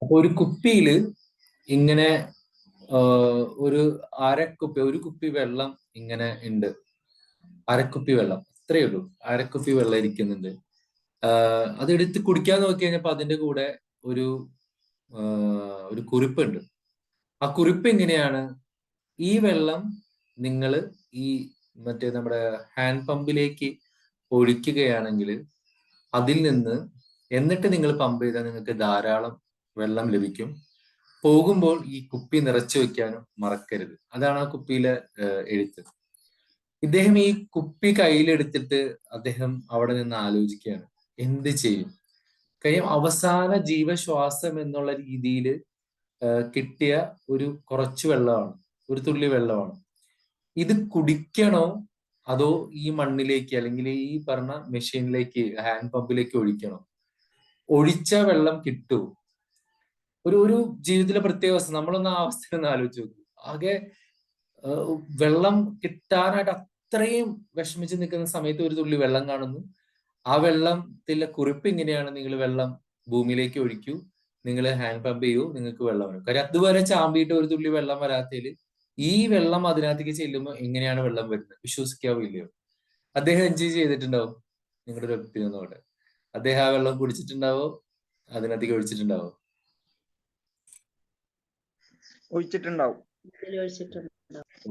അപ്പൊ ഒരു കുപ്പിയില് ഇങ്ങനെ ഒരു ഒരു കുപ്പി വെള്ളം ഇങ്ങനെ ഉണ്ട്. അരക്കുപ്പി വെള്ളം, ഇത്രയേ ഉള്ളൂ. അരക്കുപ്പി വെള്ളം ഇരിക്കുന്നുണ്ട്. അത് എടുത്ത് കുടിക്കാൻ നോക്കി കഴിഞ്ഞപ്പോ അതിന്റെ കൂടെ ഒരു ഒരു കുറിപ്പുണ്ട്. ആ കുറിപ്പ് എങ്ങനെയാണ്? ഈ വെള്ളം നിങ്ങൾ ഈ മറ്റേ നമ്മുടെ ഹാൻഡ് പമ്പിലേക്ക് ഒഴിക്കുകയാണെങ്കിൽ അതിൽ നിന്ന് എന്നിട്ട് നിങ്ങൾ പമ്പ് ചെയ്താൽ നിങ്ങൾക്ക് ധാരാളം വെള്ളം ലഭിക്കും. പോകുമ്പോൾ ഈ കുപ്പി നിറച്ചു വെക്കാനും മറക്കരുത്. അതാണ് ആ കുപ്പിയിലെ എഴുത്ത്. ഇദ്ദേഹം ഈ കുപ്പി കയ്യിലെടുത്തിട്ട് അദ്ദേഹം അവിടെ നിന്ന് ആലോചിക്കുകയാണ്, എന്ത് ചെയ്യും. കാര്യം അവസാന ജീവശ്വാസം എന്നുള്ള രീതിയിൽ കിട്ടിയ ഒരു കുറച്ച് വെള്ളമാണ്, ഒരു തുള്ളി വെള്ളമാണ്. ഇത് കുടിക്കണോ അതോ ഈ മണ്ണിലേക്ക് അല്ലെങ്കിൽ ഈ പറഞ്ഞ മെഷീനിലേക്ക്, ഹാൻഡ് പമ്പിലേക്ക് ഒഴിക്കണോ? ഒഴിച്ച വെള്ളം കിട്ടുമോ? ഒരു ജീവിതത്തിലെ പ്രത്യേക അവസ്ഥ. നമ്മളൊന്ന് ആ അവസ്ഥ ഒന്ന് ആലോചിച്ച് നോക്കും. ആകെ വെള്ളം കിട്ടാനായിട്ട് അത്രയും വിഷമിച്ച് നിൽക്കുന്ന സമയത്ത് ഒരു തുള്ളി വെള്ളം കാണുന്നു. ആ വെള്ളത്തിലെ കുറിപ്പ് ഇങ്ങനെയാണ്: നിങ്ങൾ വെള്ളം ഭൂമിയിലേക്ക് ഒഴിക്കൂ, നിങ്ങൾ ഹാൻഡ് പമ്പ് ചെയ്യൂ, നിങ്ങൾക്ക് വെള്ളം വരും. കാര്യം അതുവരെ ചാമ്പിയിട്ട് ഒരു തുള്ളി വെള്ളം വരാത്തതിൽ ഈ വെള്ളം അതിനകത്തേക്ക് ചെല്ലുമ്പോൾ എങ്ങനെയാണ് വെള്ളം വരുന്നത്? വിശ്വസിക്കാവോ ഇല്ലയോ? അദ്ദേഹം എൻജോയ് ചെയ്തിട്ടുണ്ടാവും. നിങ്ങളുടെ ഒരു ഒപ്പീനിയനോടെ അദ്ദേഹം ആ വെള്ളം കുടിച്ചിട്ടുണ്ടാവോ, അതിനകത്തേക്ക് ഒഴിച്ചിട്ടുണ്ടാവോ? ഒഴിച്ചിട്ടുണ്ടാവും. ഓ,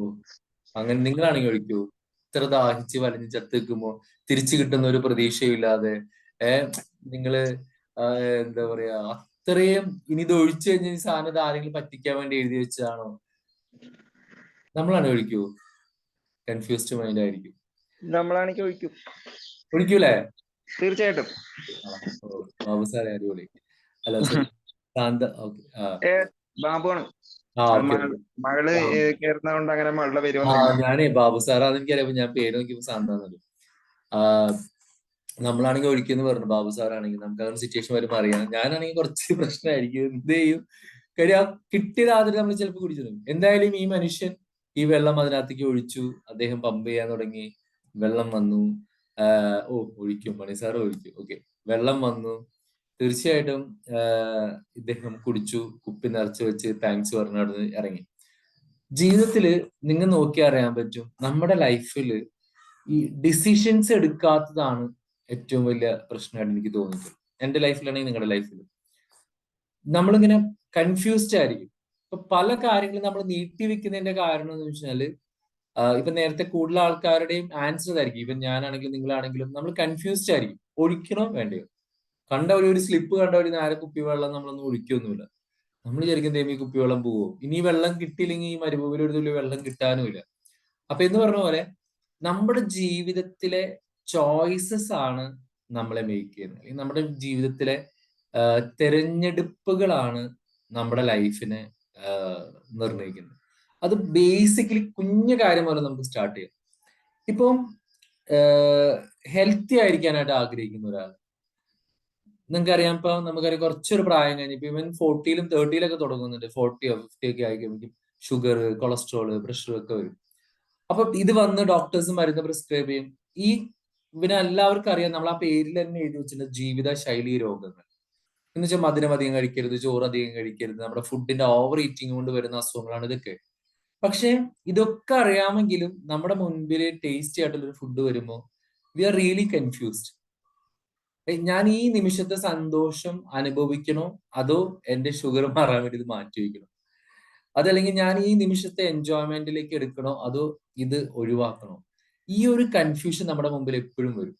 അങ്ങനെ നിങ്ങളാണെങ്കിൽ ഒഴിക്കൂ? ഇത്ര ദാഹിച്ച് വലഞ്ഞ് ചത്ത് നിൽക്കുമ്പോ തിരിച്ചു കിട്ടുന്ന ഒരു പ്രതീക്ഷയില്ലാതെ നിങ്ങള് എന്താ പറയാ, അത്രയും ഇനി ഇത് ഒഴിച്ചു കഴിഞ്ഞ ഈ സാധനം ആരെങ്കിലും പറ്റിക്കാൻ വേണ്ടി എഴുതി വെച്ചതാണോ? നമ്മളാണ് ഒഴിക്കൂ? കൺഫ്യൂസ്ഡ് മൈൻഡ് ആയിരിക്കും. നമ്മളാണെങ്കിൽ ഒഴിക്കും. ഒഴിക്കൂലേ? തീർച്ചയായിട്ടും. ബാബു സാറേ അടിപൊളി. അല്ല സോറി, ശാന്ത. ഓക്കെ, ബാബുവാണ്. മകള് കേറുന്നതുകൊണ്ട് അങ്ങനെ മകളുടെ പേര് ഞാനേ ബാബു സാറാന്ന് എനിക്കറിയാം. ഞാൻ പേര് നോക്കിയപ്പോ സാന്താന്നല്ലോ. നമ്മളാണെങ്കിൽ ഒഴിക്കുമെന്ന് പറഞ്ഞു, ബാബു സാറാണെങ്കിൽ. നമുക്ക് അങ്ങനെ സിറ്റുവേഷൻ വരുമ്പോൾ അറിയാം. ഞാനാണെങ്കിൽ കുറച്ച് പ്രശ്നമായിരിക്കും. എന്ത് ചെയ്യും? കാര്യം ആ കിട്ടിയത് ആദ്യം നമ്മൾ ചിലപ്പോൾ കുടിച്ചിടും. എന്തായാലും ഈ മനുഷ്യൻ ഈ വെള്ളം അതിനകത്തേക്ക് ഒഴിച്ചു. അദ്ദേഹം പമ്പ് ചെയ്യാൻ തുടങ്ങി. വെള്ളം വന്നു. ഒഴിക്കും, മണി സാറ് ഒഴിക്കും. ഓക്കെ, വെള്ളം വന്നു. തീർച്ചയായിട്ടും ഇദ്ദേഹം കുടിച്ചു. കുപ്പി നിറച്ചു വെച്ച് താങ്ക്സ് പറഞ്ഞു നടന്ന് ഇറങ്ങി. ജീവിതത്തില് നിങ്ങൾ നോക്കി അറിയാൻ പറ്റും, നമ്മുടെ ലൈഫിൽ ഈ ഡിസിഷൻസ് എടുക്കാത്തതാണ് ഏറ്റവും വലിയ പ്രശ്നമായിട്ട് എനിക്ക് തോന്നിയിട്ടുള്ളത്. എന്റെ ലൈഫിലാണെങ്കിൽ നിങ്ങളുടെ ലൈഫിൽ നമ്മളിങ്ങനെ കൺഫ്യൂസ്ഡ് ആയിരിക്കും. ഇപ്പൊ പല കാര്യങ്ങളും നമ്മൾ നീട്ടി വെക്കുന്നതിന്റെ കാരണം എന്ന് വെച്ചാല് ഇപ്പൊ നേരത്തെ കൂടുതൽ ആൾക്കാരുടെയും ആൻസർ ആയിരിക്കും. ഇപ്പൊ ഞാനാണെങ്കിലും നിങ്ങളാണെങ്കിലും നമ്മൾ കൺഫ്യൂസ്ഡ് ആയിരിക്കും. ഒഴിക്കണോ വേണ്ടയോ? കണ്ട ഒരു സ്ലിപ്പ് കണ്ട ഒരു നേരെ കുപ്പി വെള്ളം നമ്മളൊന്നും ഒഴിക്കൊന്നുമില്ല. നമ്മൾ വിചാരിക്കും ദൈവം ഈ കുപ്പിവെള്ളം പോവോ, ഇനി വെള്ളം കിട്ടിയില്ലെങ്കിൽ ഈ മരുഭൂമിയിൽ ഒരു തുള്ളി വെള്ളം കിട്ടാനുമില്ല. അപ്പൊ എന്ന് പറഞ്ഞ പോലെ നമ്മുടെ ജീവിതത്തിലെ ചോയ്സസ് ആണ് നമ്മളെ മേക്ക് ചെയ്യുന്നത്. അല്ലെങ്കിൽ നമ്മുടെ ജീവിതത്തിലെ തെരഞ്ഞെടുപ്പുകളാണ് നമ്മുടെ ലൈഫിനെ നിർണ്ണയിക്കുന്നത്. അത് ബേസിക്കലി കുഞ്ഞു കാര്യം പോലെ നമുക്ക് സ്റ്റാർട്ട് ചെയ്യാം. ഇപ്പം ഹെൽത്തി ആയിരിക്കാനായിട്ട് ആഗ്രഹിക്കുന്ന ഒരാൾ, നിങ്ങൾക്കറിയാം, ഇപ്പൊ നമുക്കറിയാം കുറച്ചൊരു പ്രായം കഴിഞ്ഞിപ്പോ ഇവൻ 40ലും 30ലൊക്കെ തുടങ്ങുന്നുണ്ട്. 40 50 ഒക്കെ ആയി കഴിയുമ്പോൾ ഷുഗർ, കൊളസ്ട്രോള്, പ്രഷർ ഒക്കെ വരും. അപ്പൊ ഇത് വന്ന് ഡോക്ടേഴ്സ് മരുന്ന് പ്രിസ്ക്രൈബ് ചെയ്യും. ഈ ഇവനെ എല്ലാവർക്കും അറിയാം, നമ്മൾ ആ പേരിൽ തന്നെ എഴുതി വെച്ചിട്ടുണ്ട് ജീവിത ശൈലി രോഗങ്ങൾ എന്ന് വെച്ചാൽ മധുരം അധികം കഴിക്കരുത്, ചോറ് അധികം കഴിക്കരുത്, നമ്മുടെ ഫുഡിന്റെ ഓവർ ഈറ്റിംഗ് കൊണ്ട് വരുന്ന അസുഖങ്ങളാണ് ഇതൊക്കെ. പക്ഷെ ഇതൊക്കെ അറിയാമെങ്കിലും നമ്മുടെ മുൻപിൽ ടേസ്റ്റി ആയിട്ടുള്ള ഒരു ഫുഡ് വരുമ്പോൾ വി ആർ റിയലി കൺഫ്യൂസ്ഡ്. ഞാൻ ഈ നിമിഷത്തെ സന്തോഷം അനുഭവിക്കണോ അതോ എന്റെ ഷുഗർ മാറാൻ വേണ്ടി ഇത് മാറ്റി വയ്ക്കണോ? അതല്ലെങ്കിൽ ഞാൻ ഈ നിമിഷത്തെ എൻജോയ്മെന്റിലേക്ക് എടുക്കണോ അതോ ഇത് ഒഴിവാക്കണോ? ഈ ഒരു കൺഫ്യൂഷൻ നമ്മുടെ മുമ്പിൽ എപ്പോഴും വരും.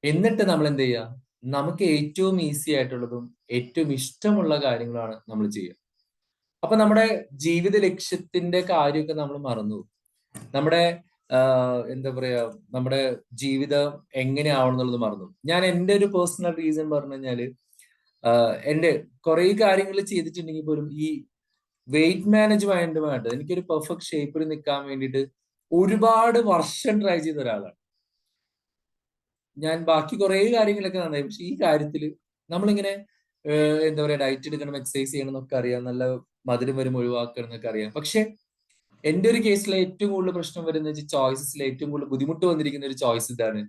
എന്നിട്ട് നമ്മൾ എന്ത് ചെയ്യുക? നമുക്ക് ഏറ്റവും ഈസി ആയിട്ടുള്ളതും ഏറ്റവും ഇഷ്ടമുള്ള കാര്യങ്ങളാണ് നമ്മൾ ചെയ്യുക. അപ്പൊ നമ്മുടെ ജീവിത ലക്ഷ്യത്തിന്റെ കാര്യമൊക്കെ നമ്മൾ മറന്നു. നമ്മുടെ എന്താ പറയാ, നമ്മുടെ ജീവിതം എങ്ങനെ ആവണം എന്നുള്ളത് മറന്നു. ഞാൻ എന്റെ ഒരു പേഴ്സണൽ റീസൺ പറഞ്ഞു കഴിഞ്ഞാല്, എന്റെ കുറെ കാര്യങ്ങൾ ചെയ്തിട്ടുണ്ടെങ്കിൽ പോലും ഈ വെയിറ്റ് മാനേജ്മെന്റ് എനിക്കൊരു പെർഫെക്റ്റ് ഷേപ്പിൽ നിൽക്കാൻ വേണ്ടിയിട്ട് ഒരുപാട് വർഷം ട്രൈ ചെയ്ത ഒരാളാണ് ഞാൻ. ബാക്കി കുറെ കാര്യങ്ങളൊക്കെ നന്നായി, പക്ഷെ ഈ കാര്യത്തില് നമ്മളിങ്ങനെ എന്താ പറയാ, ഡയറ്റ് എടുക്കണം, എക്സസൈസ് ചെയ്യണം എന്നൊക്കെ അറിയാം, നല്ല മധുരം വരും ഒഴിവാക്കണം എന്നൊക്കെ അറിയാം. പക്ഷെ എന്റെ ഒരു കേസിൽ ഏറ്റവും കൂടുതൽ പ്രശ്നം വരുന്ന വെച്ചാൽ ചോയ്സസിൽ ഏറ്റവും കൂടുതൽ ബുദ്ധിമുട്ട് വന്നിരിക്കുന്ന ഒരു ചോയ്സ് ഇതാണ്.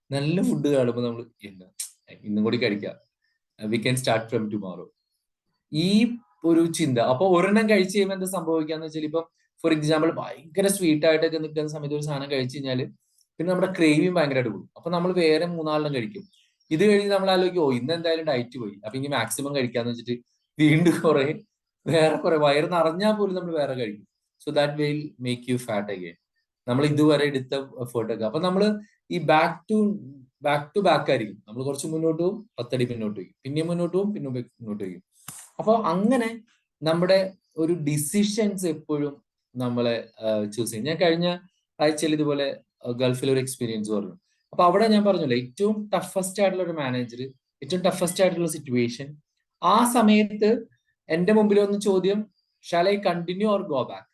നല്ല ഫുഡ് കാണുമ്പോൾ നമ്മൾ ഇന്നും കൂടി കഴിക്കാം, we can start from tomorrow. ഈ ഒരു ചിന്ത. അപ്പൊ ഒരെണ്ണം കഴിച്ചു കഴിയുമ്പോൾ എന്താ സംഭവിക്കാന്ന് വെച്ചാൽ, ഇപ്പം ഫോർ എക്സാമ്പിൾ ഭയങ്കര സ്വീറ്റ് ആയിട്ടൊക്കെ നിൽക്കുന്ന സമയത്ത് ഒരു സാധനം കഴിച്ചു കഴിഞ്ഞാൽ പിന്നെ നമ്മുടെ ക്രേവിങ് ഭയങ്കരമായിട്ട് കൂടും. അപ്പൊ നമ്മൾ വേറെ 3-4 കഴിക്കും. ഇത് കഴിഞ്ഞ് നമ്മൾ ആലോചിക്കും, ഓ ഇന്ന് എന്തായാലും ഡയറ്റ് പോയി, അപ്പൊ ഇനി മാക്സിമം കഴിക്കാന്ന് വെച്ചിട്ട് വീണ്ടും വേറെ കുറെ വയറ് നിറഞ്ഞാൽ പോലും നമ്മൾ വേറെ കഴിക്കും. So that will make you fat again. നമ്മൾ ഇതുവരെ എടുത്ത എഫേർട്ട് ഒക്കെ. അപ്പൊ നമ്മൾ ഈ ബാക്ക് ടു ബാക്ക് ആയിരിക്കും. നമ്മൾ കുറച്ച് മുന്നോട്ട് പോകും, 10 അടി മുന്നോട്ട് പോകും, പിന്നെ മുന്നോട്ട് പോകും, പിന്നെ മുന്നോട്ട് പോകും. അപ്പോൾ അങ്ങനെ നമ്മുടെ ഒരു ഡിസിഷൻസ് എപ്പോഴും നമ്മളെ ചൂസ് ചെയ്യും. ഞാൻ കഴിഞ്ഞ ആഴ്ചയിൽ ഇതുപോലെ ഗൾഫിൽ ഒരു എക്സ്പീരിയൻസ് പറഞ്ഞു. അപ്പൊ അവിടെ ഞാൻ പറഞ്ഞല്ലോ, ഏറ്റവും ടഫസ്റ്റ് ആയിട്ടുള്ള ഒരു മാനേജർ, ഏറ്റവും ടഫസ്റ്റ് ആയിട്ടുള്ള സിറ്റുവേഷൻ, ആ സമയത്ത് എന്റെ മുമ്പിൽ വന്ന ചോദ്യം, shall I continue or go back?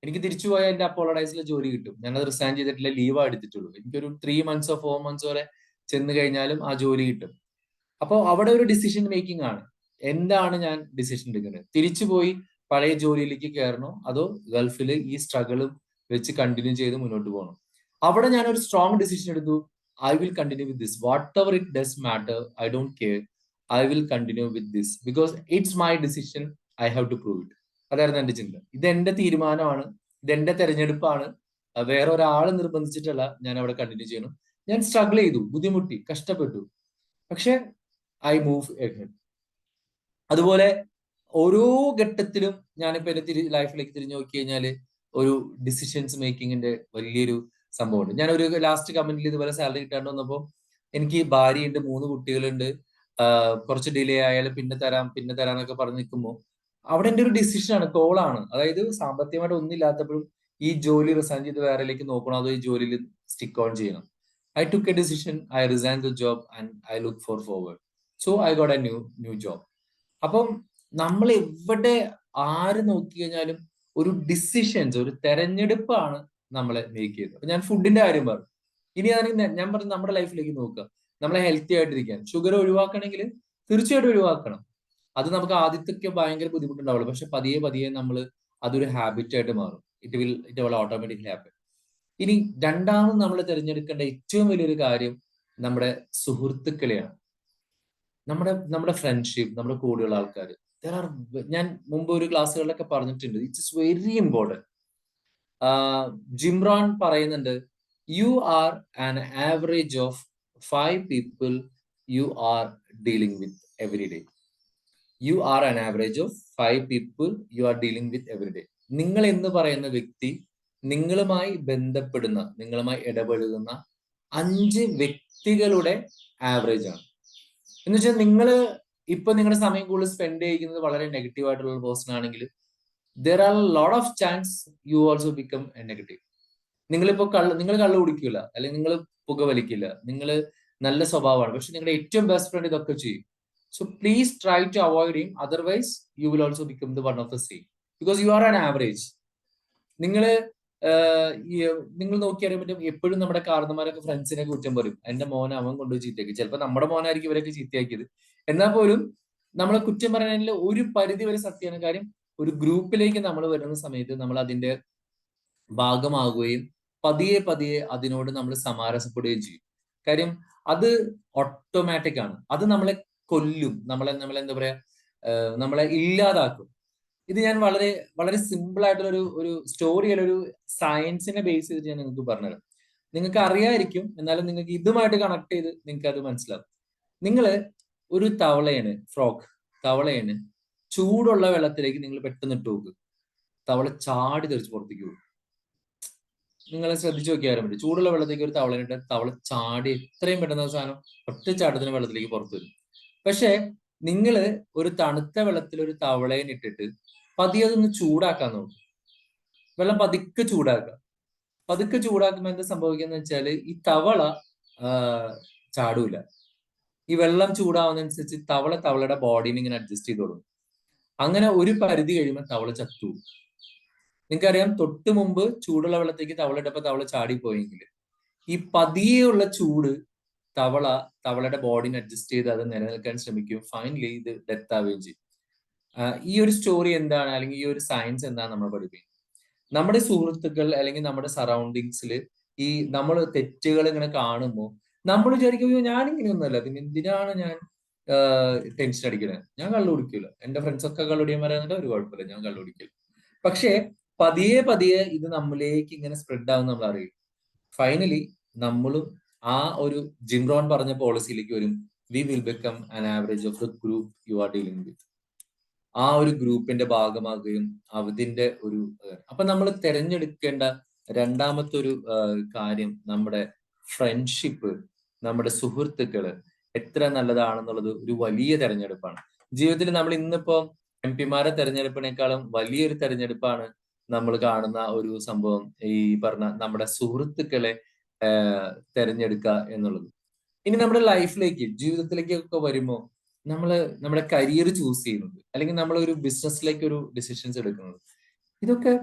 എനിക്ക് തിരിച്ചു പോയാൽ എന്റെ അപ്പോളഡൈസിലെ ജോലി കിട്ടും. ഞാനത് റിസൈൻ ചെയ്തിട്ടില്ല, ലീവാ എടുത്തിട്ടുള്ളൂ. എനിക്കൊരു 3 months 4 months വരെ ചെന്ന് കഴിഞ്ഞാലും ആ ജോലി കിട്ടും. അപ്പോൾ അവിടെ ഒരു ഡിസിഷൻ മേക്കിംഗ് ആണ്. എന്താണ് ഞാൻ ഡിസിഷൻ എടുക്കുന്നത്? തിരിച്ചു പോയി പഴയ ജോലിയിലേക്ക് കയറണോ, അതോ ഗൾഫിൽ ഈ സ്ട്രഗിളും വെച്ച് കണ്ടിന്യൂ ചെയ്ത് മുന്നോട്ട് പോകണം? അവിടെ ഞാൻ ഒരു സ്ട്രോങ് ഡിസിഷൻ എടുത്തു. I will continue with this, whatever it does matter, I don't care, I will continue with this because it's my decision, I have to prove it. അതായിരുന്നു എന്റെ ചിന്ത. ഇത് എന്റെ തീരുമാനമാണ്, ഇതെന്റെ തെരഞ്ഞെടുപ്പാണ്, വേറെ ഒരാൾ നിർബന്ധിച്ചിട്ടല്ല ഞാൻ അവിടെ കണ്ടിന്യൂ ചെയ്യണം. ഞാൻ സ്ട്രഗിൾ ചെയ്തു, ബുദ്ധിമുട്ടി, കഷ്ടപ്പെട്ടു, പക്ഷെ ഐ മൂവ് എഹെഡ്. അതുപോലെ ഓരോ ഘട്ടത്തിലും ഞാനിപ്പോ എന്റെ ലൈഫിലേക്ക് തിരിഞ്ഞു നോക്കി കഴിഞ്ഞാല് ഒരു ഡിസിഷൻസ് മേക്കിങ്ങിന്റെ വലിയൊരു സംഭവമുണ്ട്. ഞാനൊരു ലാസ്റ്റ് കമന്റിൽ ഇതുപോലെ സാലറി കിട്ടാണ്ട് വന്നപ്പോൾ, എനിക്ക് ഭാര്യയുണ്ട്, 3 കുട്ടികളുണ്ട്, കുറച്ച് ഡിലേ ആയാലും പിന്നെ തരാന്നൊക്കെ പറഞ്ഞ് നിൽക്കുമ്പോൾ അവിടെ എന്റെ ഒരു ഡിസിഷനാണ്, കോളാണ്. അതായത് സാമ്പത്തികമായിട്ട് ഒന്നുമില്ലാത്തപ്പോഴും ഈ ജോലി റിസൈൻ ചെയ്ത് വേറെലേക്ക് നോക്കണോ, അതോ ഈ ജോലിയിൽ സ്റ്റിക്ക് ഓൺ ചെയ്യണം? I took a decision. I resigned the job and I look forward. So I got a new job. അപ്പം നമ്മൾ എവിടെ ആര് നോക്കി കഴിഞ്ഞാലും ഒരു ഡിസിഷൻസ്, ഒരു തെരഞ്ഞെടുപ്പാണ് നമ്മളെ മേക്ക് ചെയ്തത്. അപ്പൊ ഞാൻ ഫുഡിന്റെ കാര്യം പറഞ്ഞു. ഇനി ഞാൻ പറഞ്ഞു നമ്മുടെ ലൈഫിലേക്ക് നോക്കുക. നമ്മളെ ഹെൽത്തി ആയിട്ടിരിക്കാൻ ഷുഗർ ഒഴിവാക്കണമെങ്കിൽ തീർച്ചയായിട്ടും ഒഴിവാക്കണം. അത് നമുക്ക് ആദ്യത്തൊക്കെ ഭയങ്കര ബുദ്ധിമുട്ടുണ്ടാവുള്ളൂ. പക്ഷെ പതിയെ പതിയെ നമ്മൾ അതൊരു ഹാബിറ്റ് ആയിട്ട് മാറും. It will automatically happen. ഇനി രണ്ടാമത് നമ്മൾ തിരഞ്ഞെടുക്കേണ്ട ഏറ്റവും വലിയൊരു കാര്യം നമ്മുടെ സുഹൃത്തുക്കളെയാണ്. നമ്മുടെ ഫ്രണ്ട്ഷിപ്പ്, നമ്മുടെ കൂടെയുള്ള ആൾക്കാർ. ഞാൻ മുമ്പ് ഒരു ക്ലാസ്സുകളിലൊക്കെ പറഞ്ഞിട്ടുണ്ട്, ഇറ്റ്സ് വെരി ഇമ്പോർട്ടൻറ്റ്. ജിംറോൺ പറയുന്നുണ്ട്, you are an average of 5 people you are dealing with every day. You are an average of 5 people you are dealing with every day. നിങ്ങൾ എന്ന് പറയുന്ന വ്യക്തി നിങ്ങളുമായി ബന്ധപ്പെടുന്ന, നിങ്ങളുമായി ഇടപഴകുന്ന 5 വ്യക്തികളുടെ ആവറേജ് ആണ്. എന്ന് വെച്ചാൽ നിങ്ങളുടെ സമയം കൂടുതൽ സ്പെൻഡ് ചെയ്യുന്നത് വളരെ നെഗറ്റീവ് ആയിട്ടുള്ള പേഴ്സൺ ആണെങ്കിൽ, there are lot of chance you also become A negative. നിങ്ങൾ കള്ള് കുടിക്കില്ല, അല്ലെങ്കിൽ നിങ്ങൾ പുകവലിക്കില്ല, നിങ്ങൾ നല്ല സ്വഭാവമാണ്, പക്ഷെ നിങ്ങളുടെ ഏറ്റവും ബെസ്റ്റ് ഫ്രണ്ട് ഇതൊക്കെ ചെയ്യും. So please try to avoid him, otherwise you will also become the one of the same, because you are an average. നിങ്ങൾ നോക്കിയറിയാൻ പറ്റും, എപ്പോഴും നമ്മുടെ കാരണന്മാരൊക്കെ ഫ്രണ്ട്സിനെ കുറ്റം പറയും. എന്റെ മോനെ അവൻ കൊണ്ടുപോയി ചീത്തയാക്കി. ചിലപ്പോൾ നമ്മുടെ മോനായിരിക്കും ഇവരൊക്കെ ചീത്തയാക്കിയത്. എന്നാൽ പോലും നമ്മളെ കുറ്റം പറയാനുള്ള ഒരു പരിധി വരെ സത്യമാണ്. കാര്യം ഒരു ഗ്രൂപ്പിലേക്ക് നമ്മൾ വരുന്ന സമയത്ത് നമ്മൾ അതിന്റെ ഭാഗമാകുകയും പതിയെ പതിയെ അതിനോട് നമ്മൾ സമാരസപ്പെടുകയും ചെയ്യും. കാര്യം അത് ഓട്ടോമാറ്റിക് ആണ്. അത് നമ്മളെ കൊല്ലും, നമ്മളെ എന്താ പറയാ, നമ്മളെ ഇല്ലാതാക്കും. ഇത് ഞാൻ വളരെ വളരെ സിമ്പിൾ ആയിട്ടുള്ള ഒരു സ്റ്റോറി അല്ല, ഒരു സയൻസിനെ ബേസ് ചെയ്തിട്ട് ഞാൻ നിങ്ങൾക്ക് പറഞ്ഞുതരാം. നിങ്ങൾക്ക് അറിയായിരിക്കും, എന്നാലും നിങ്ങൾക്ക് ഇതുമായിട്ട് കണക്ട് ചെയ്ത് നിങ്ങൾക്ക് അത് മനസ്സിലാവും. നിങ്ങൾ ഒരു തവളയാണ് ചൂടുള്ള വെള്ളത്തിലേക്ക് നിങ്ങൾ പെട്ടെന്ന് ഇട്ട് നോക്ക്, തവള ചാടി തെറിച്ച് പുറത്തേക്ക് പോകും. നിങ്ങൾ ശ്രദ്ധിച്ചു നോക്കിയാലും പറ്റും, ചൂടുള്ള വെള്ളത്തേക്ക് ഒരു തവളനിട്ട് തവള ചാടി എത്രയും പെട്ടെന്ന് സാധനം ഒറ്റ ചാട്ടത്തിന് വെള്ളത്തിലേക്ക് പുറത്തു വരും. പക്ഷെ നിങ്ങൾ ഒരു തണുത്ത വെള്ളത്തിൽ ഒരു തവളയെ ഇട്ടിട്ട് പതിയെ അതൊന്ന് ചൂടാക്കാൻ നോക്കും. വെള്ളം പതുക്കെ ചൂടാക്കുമ്പോൾ എന്താ സംഭവിക്കുന്ന വെച്ചാല്, ഈ തവള ചാടൂല. ഈ വെള്ളം ചൂടാവുന്നതനുസരിച്ച് തവളയുടെ ബോഡീനെ ഇങ്ങനെ അഡ്ജസ്റ്റ് ചെയ്ത് തുടങ്ങും. അങ്ങനെ ഒരു പരിധി കഴിയുമ്പോൾ തവള ചത്തു. നിങ്ങൾക്കറിയാം, തൊട്ട് മുമ്പ് ചൂടുള്ള വെള്ളത്തേക്ക് തവള ഇട്ടപ്പോൾ തവള ചാടിപ്പോയെങ്കിൽ, ഈ പതിയെയുള്ള ചൂട് തവളയുടെ ബോഡീനെ അഡ്ജസ്റ്റ് ചെയ്ത് അത് നിലനിൽക്കാൻ ശ്രമിക്കും. ഫൈനലി ഇത് ഡെത്ത് ആവുകയും ചെയ്യും. ഈ ഒരു സ്റ്റോറി എന്താണ്, അല്ലെങ്കിൽ ഈ ഒരു സയൻസ് എന്താണ് നമ്മൾ പഠിപ്പിക്കുന്നത്? നമ്മുടെ സുഹൃത്തുക്കൾ അല്ലെങ്കിൽ നമ്മുടെ സറൗണ്ടിങ്സിൽ ഈ നമ്മൾ തെറ്റുകൾ ഇങ്ങനെ കാണുമ്പോൾ നമ്മൾ വിചാരിക്കും, ഞാനിങ്ങനെയൊന്നുമല്ല, പിന്നെ എന്തിനാണ് ഞാൻ ടെൻഷൻ അടിക്കണേ. ഞാൻ കള്ളു കുടിക്കില്ല. എന്റെ ഫ്രണ്ട്സ് ഒക്കെ കള്ളുടിയാൻ പറയുന്നുണ്ട്, ഒരു കുഴപ്പമില്ല, ഞാൻ കള്ളു കുടിക്കില്ല. പക്ഷേ പതിയെ പതിയെ ഇത് നമ്മളിലേക്ക് ഇങ്ങനെ സ്പ്രെഡ് ആവും, നമ്മൾ അറിയും. ഫൈനലി നമ്മളും ആ ഒരു ജിം റോൺ പറഞ്ഞ പോളിസിയിലേക്ക് വരും. We will become an average of the group U are dealing വിത്ത്. ആ ഒരു ഗ്രൂപ്പിന്റെ ഭാഗമാകുകയും അതിന്റെ ഒരു അപ്പൊ നമ്മൾ തിരഞ്ഞെടുക്കേണ്ട രണ്ടാമത്തെ ഒരു കാര്യം നമ്മുടെ ഫ്രണ്ട്ഷിപ്പ്, നമ്മുടെ സുഹൃത്തുക്കള് എത്ര നല്ലതാണെന്നുള്ളത് ഒരു വലിയ തെരഞ്ഞെടുപ്പാണ്. ജീവിതത്തിൽ നമ്മൾ ഇന്നിപ്പോ MP മാരെ തെരഞ്ഞെടുപ്പിനേക്കാളും വലിയൊരു തെരഞ്ഞെടുപ്പാണ് നമ്മൾ കാണുന്ന ഒരു സംഭവം, ഈ പറഞ്ഞ നമ്മുടെ സുഹൃത്തുക്കളെ തെരഞ്ഞെടുക്കുക എന്നുള്ളത്. ഇനി നമ്മുടെ ലൈഫിലേക്ക്, ജീവിതത്തിലേക്കൊക്കെ വരുമ്പോൾ നമ്മള് നമ്മുടെ കരിയർ ചൂസ് ചെയ്യുന്നത്, അല്ലെങ്കിൽ നമ്മൾ ഒരു ബിസിനസ്സിലേക്ക് ഒരു ഡിസിഷൻസ് എടുക്കുന്നത്, ഇതൊക്കെ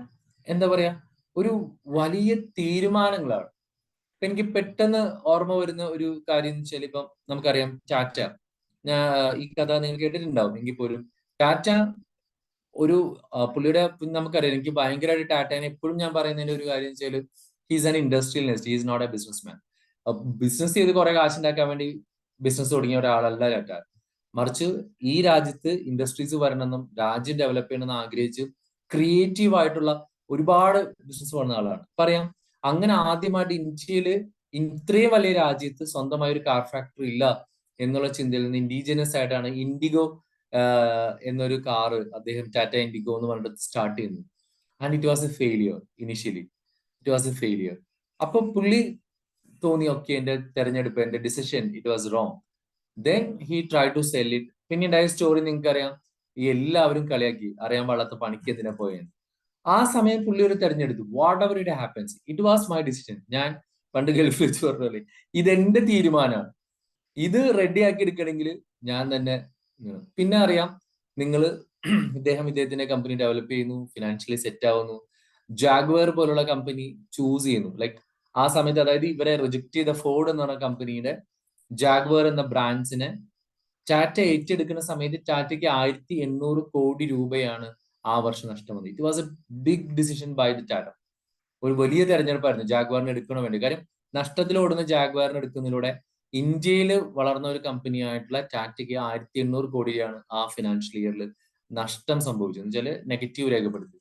എന്താ പറയാ ഒരു വലിയ തീരുമാനങ്ങളാണ്. ഇപ്പൊ എനിക്ക് പെട്ടെന്ന് ഓർമ്മ വരുന്ന ഒരു കാര്യം എന്ന് വെച്ചാൽ, ഇപ്പം നമുക്കറിയാം ടാറ്റ. ഞാൻ ഈ കഥ നിങ്ങൾ കേട്ടിട്ടുണ്ടാവും എങ്കിൽ പോലും, ടാറ്റ ഒരു പുള്ളിയുടെ നമുക്കറിയാം, എനിക്ക് ഭയങ്കരമായിട്ട് ടാറ്റേനെ എപ്പോഴും ഞാൻ പറയുന്നതിന്റെ ഒരു കാര്യം വെച്ചാൽ, he's an industrialist, he's not a business man. Business ചെയ്ത് കുറെ കാശുണ്ടാക്കാൻ വേണ്ടി ബിസിനസ് തുടങ്ങിയ ഒരാളല്ല ടാറ്റ. മറിച്ച് ഈ രാജ്യത്ത് ഇൻഡസ്ട്രീസ് വരണമെന്നും രാജ്യം ഡെവലപ്പ് ചെയ്യണമെന്ന് ആഗ്രഹിച്ച് ക്രിയേറ്റീവ് ആയിട്ടുള്ള ഒരുപാട് ബിസിനസ് വന്ന ആളാണ്. പറയാം, അങ്ങനെ ആദ്യമായിട്ട് ഇന്ത്യയില് ഇത്രയും വലിയ രാജ്യത്ത് സ്വന്തമായ ഒരു കാർ ഫാക്ടറി ഇല്ല എന്നുള്ള ചിന്തയിൽ നിന്ന് ഇൻഡിജിനസ് ആയിട്ടാണ് ഇൻഡിഗോ എന്നൊരു കാറ് അദ്ദേഹം ടാറ്റ ഇൻഡിഗോ എന്ന് പറഞ്ഞിട്ട് സ്റ്റാർട്ട് ചെയ്യുന്നു. And it was a failure. Initially it was a failure. അപ്പൊ പുള്ളി തോന്നി, ഓക്കെ, എന്റെ തെരഞ്ഞെടുപ്പ്, എന്റെ decision, it was wrong. Then he try to sell it. പിന്നീട് സ്റ്റോറി നിങ്ങൾക്ക് അറിയാം, ഈ എല്ലാവരും കളിയാക്കി, അറിയാൻ പാടാത്ത പണിക്ക് എന്തിനാ പോയെന്ന്. ആ സമയം പുള്ളി ഒരു തെരഞ്ഞെടുത്തു. What ever it happens, it was my decision. ഞാൻ പണ്ട് ഗൾഫിൽ വെച്ച് പറഞ്ഞ ഇതെന്റെ തീരുമാനമാണ്, ഇത് റെഡിയാക്കി എടുക്കണമെങ്കിൽ ഞാൻ തന്നെ. പിന്നെ അറിയാം, നിങ്ങൾ ഇദ്ദേഹത്തിന്റെ കമ്പനി ഡെവലപ്പ് ചെയ്യുന്നു, ഫിനാൻഷ്യലി സെറ്റ് ആവുന്നു, ജാഗ്വർ പോലുള്ള കമ്പനി ചൂസ് ചെയ്യുന്നു. ലൈക്ക് ആ സമയത്ത്, അതായത് ഇവരെ റിജക്ട് ചെയ്ത ഫോർഡ് എന്ന് പറഞ്ഞ കമ്പനിയുടെ ജാഗ്വർ എന്ന ബ്രാൻഡ്സിനെ ടാറ്റ ഏറ്റെടുക്കുന്ന സമയത്ത് ടാറ്റയ്ക്ക് 1800 കോടി രൂപയാണ് ആ വർഷം നഷ്ടം വന്നത്. It was a big decision by the Tata. ഒരു വലിയ തെരഞ്ഞെടുപ്പായിരുന്നു ജാഗ്വാറിന് എടുക്കണ വേണ്ടി. കാര്യം, നഷ്ടത്തിൽ ഓടുന്ന ജാഗ്വാറിന് എടുക്കുന്നതിലൂടെ ഇന്ത്യയിൽ വളർന്ന ഒരു കമ്പനി ആയിട്ടുള്ള ടാറ്റയ്ക്ക് 1800 കോടിയാണ് ആ ഫിനാൻഷ്യൽ ഇയറിൽ നഷ്ടം സംഭവിച്ചത്, എന്ന് വെച്ചാൽ നെഗറ്റീവ് രേഖപ്പെടുത്തി.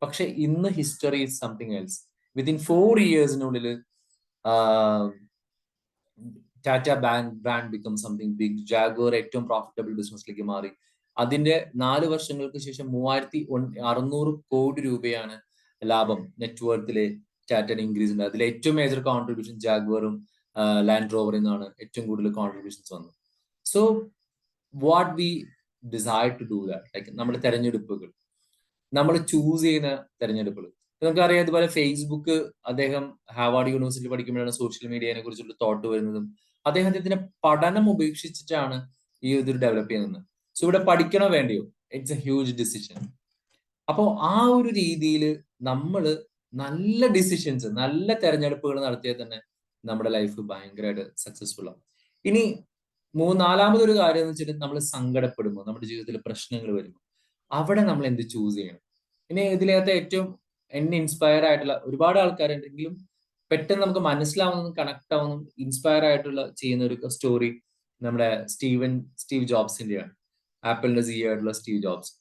പക്ഷെ ഇന്ന് history is something else. Within 4 ഇയേഴ്സിനുള്ളിൽ Tata brand become something big. Jaguar ഏറ്റവും പ്രോഫിറ്റബിൾ ബിസിനസ്സിലേക്ക് മാറി. അതിന്റെ 4 വർഷങ്ങൾക്ക് ശേഷം 3600 കോടി രൂപയാണ് ലാഭം, നെറ്റ്വർത്തിലെ ടാറ്റന് ഇൻക്രീസ് ഉണ്ട്. അതിൽ ഏറ്റവും മേജർ കോൺട്രിബ്യൂഷൻ ജാഗ്വറും ലാൻഡ് റോവറിൽ നിന്നാണ് ഏറ്റവും കൂടുതൽ കോൺട്രിബ്യൂഷൻസ് വന്നത്. So what we decide to do that, like നമ്മുടെ തെരഞ്ഞെടുപ്പുകൾ, നമ്മൾ ചൂസ് ചെയ്യുന്ന തെരഞ്ഞെടുപ്പുകൾ. നമുക്കറിയാം, ഇതുപോലെ ഫേസ്ബുക്ക്, അദ്ദേഹം ഹാർവാർഡ് യൂണിവേഴ്സിറ്റി പഠിക്കുമ്പോഴാണ് സോഷ്യൽ മീഡിയനെ കുറിച്ചുള്ള തോട്ട് വരുന്നതും. അദ്ദേഹത്തിന്റെ പഠനം ഉപേക്ഷിച്ചിട്ടാണ് ഈ ഇത് ഡെവലപ്പ് ചെയ്യുന്നത്. സോ ഇവിടെ പഠിക്കണോ വേണ്ടിയോ, ഇറ്റ്സ് എ ഹ്യൂജ് ഡിസിഷൻ. അപ്പോ ആ ഒരു രീതിയിൽ നമ്മൾ നല്ല ഡിസിഷൻസ്, നല്ല തെരഞ്ഞെടുപ്പുകൾ നടത്തിയാൽ തന്നെ നമ്മുടെ ലൈഫ് ഭയങ്കരമായിട്ട് സക്സസ്ഫുൾ ആവും. ഇനി നാലാമതൊരു കാര്യം എന്ന് വെച്ചിട്ട്, നമ്മൾ സങ്കടപ്പെടുമ്പോൾ, നമ്മുടെ ജീവിതത്തിൽ പ്രശ്നങ്ങൾ വരുമ്പോൾ, അവിടെ നമ്മൾ എന്ത് ചൂസ് ചെയ്യണം. ഇനി ഇതിനകത്ത് ഏറ്റവും എന്നെ ഇൻസ്പയർ ആയിട്ടുള്ള ഒരുപാട് ആൾക്കാരുണ്ടെങ്കിലും പെട്ടെന്ന് നമുക്ക് മനസ്സിലാവുന്നതും കണക്ട് ആവുന്നതും ഇൻസ്പയർ ആയിട്ടുള്ള ചെയ്യുന്ന ഒരു സ്റ്റോറി നമ്മുടെ സ്റ്റീവ് ജോബ്സിന്റെയാണ്. ആപ്പിളിന്റെ CEO ആയിട്ടുള്ള സ്റ്റീവ് ജോബ്സ്.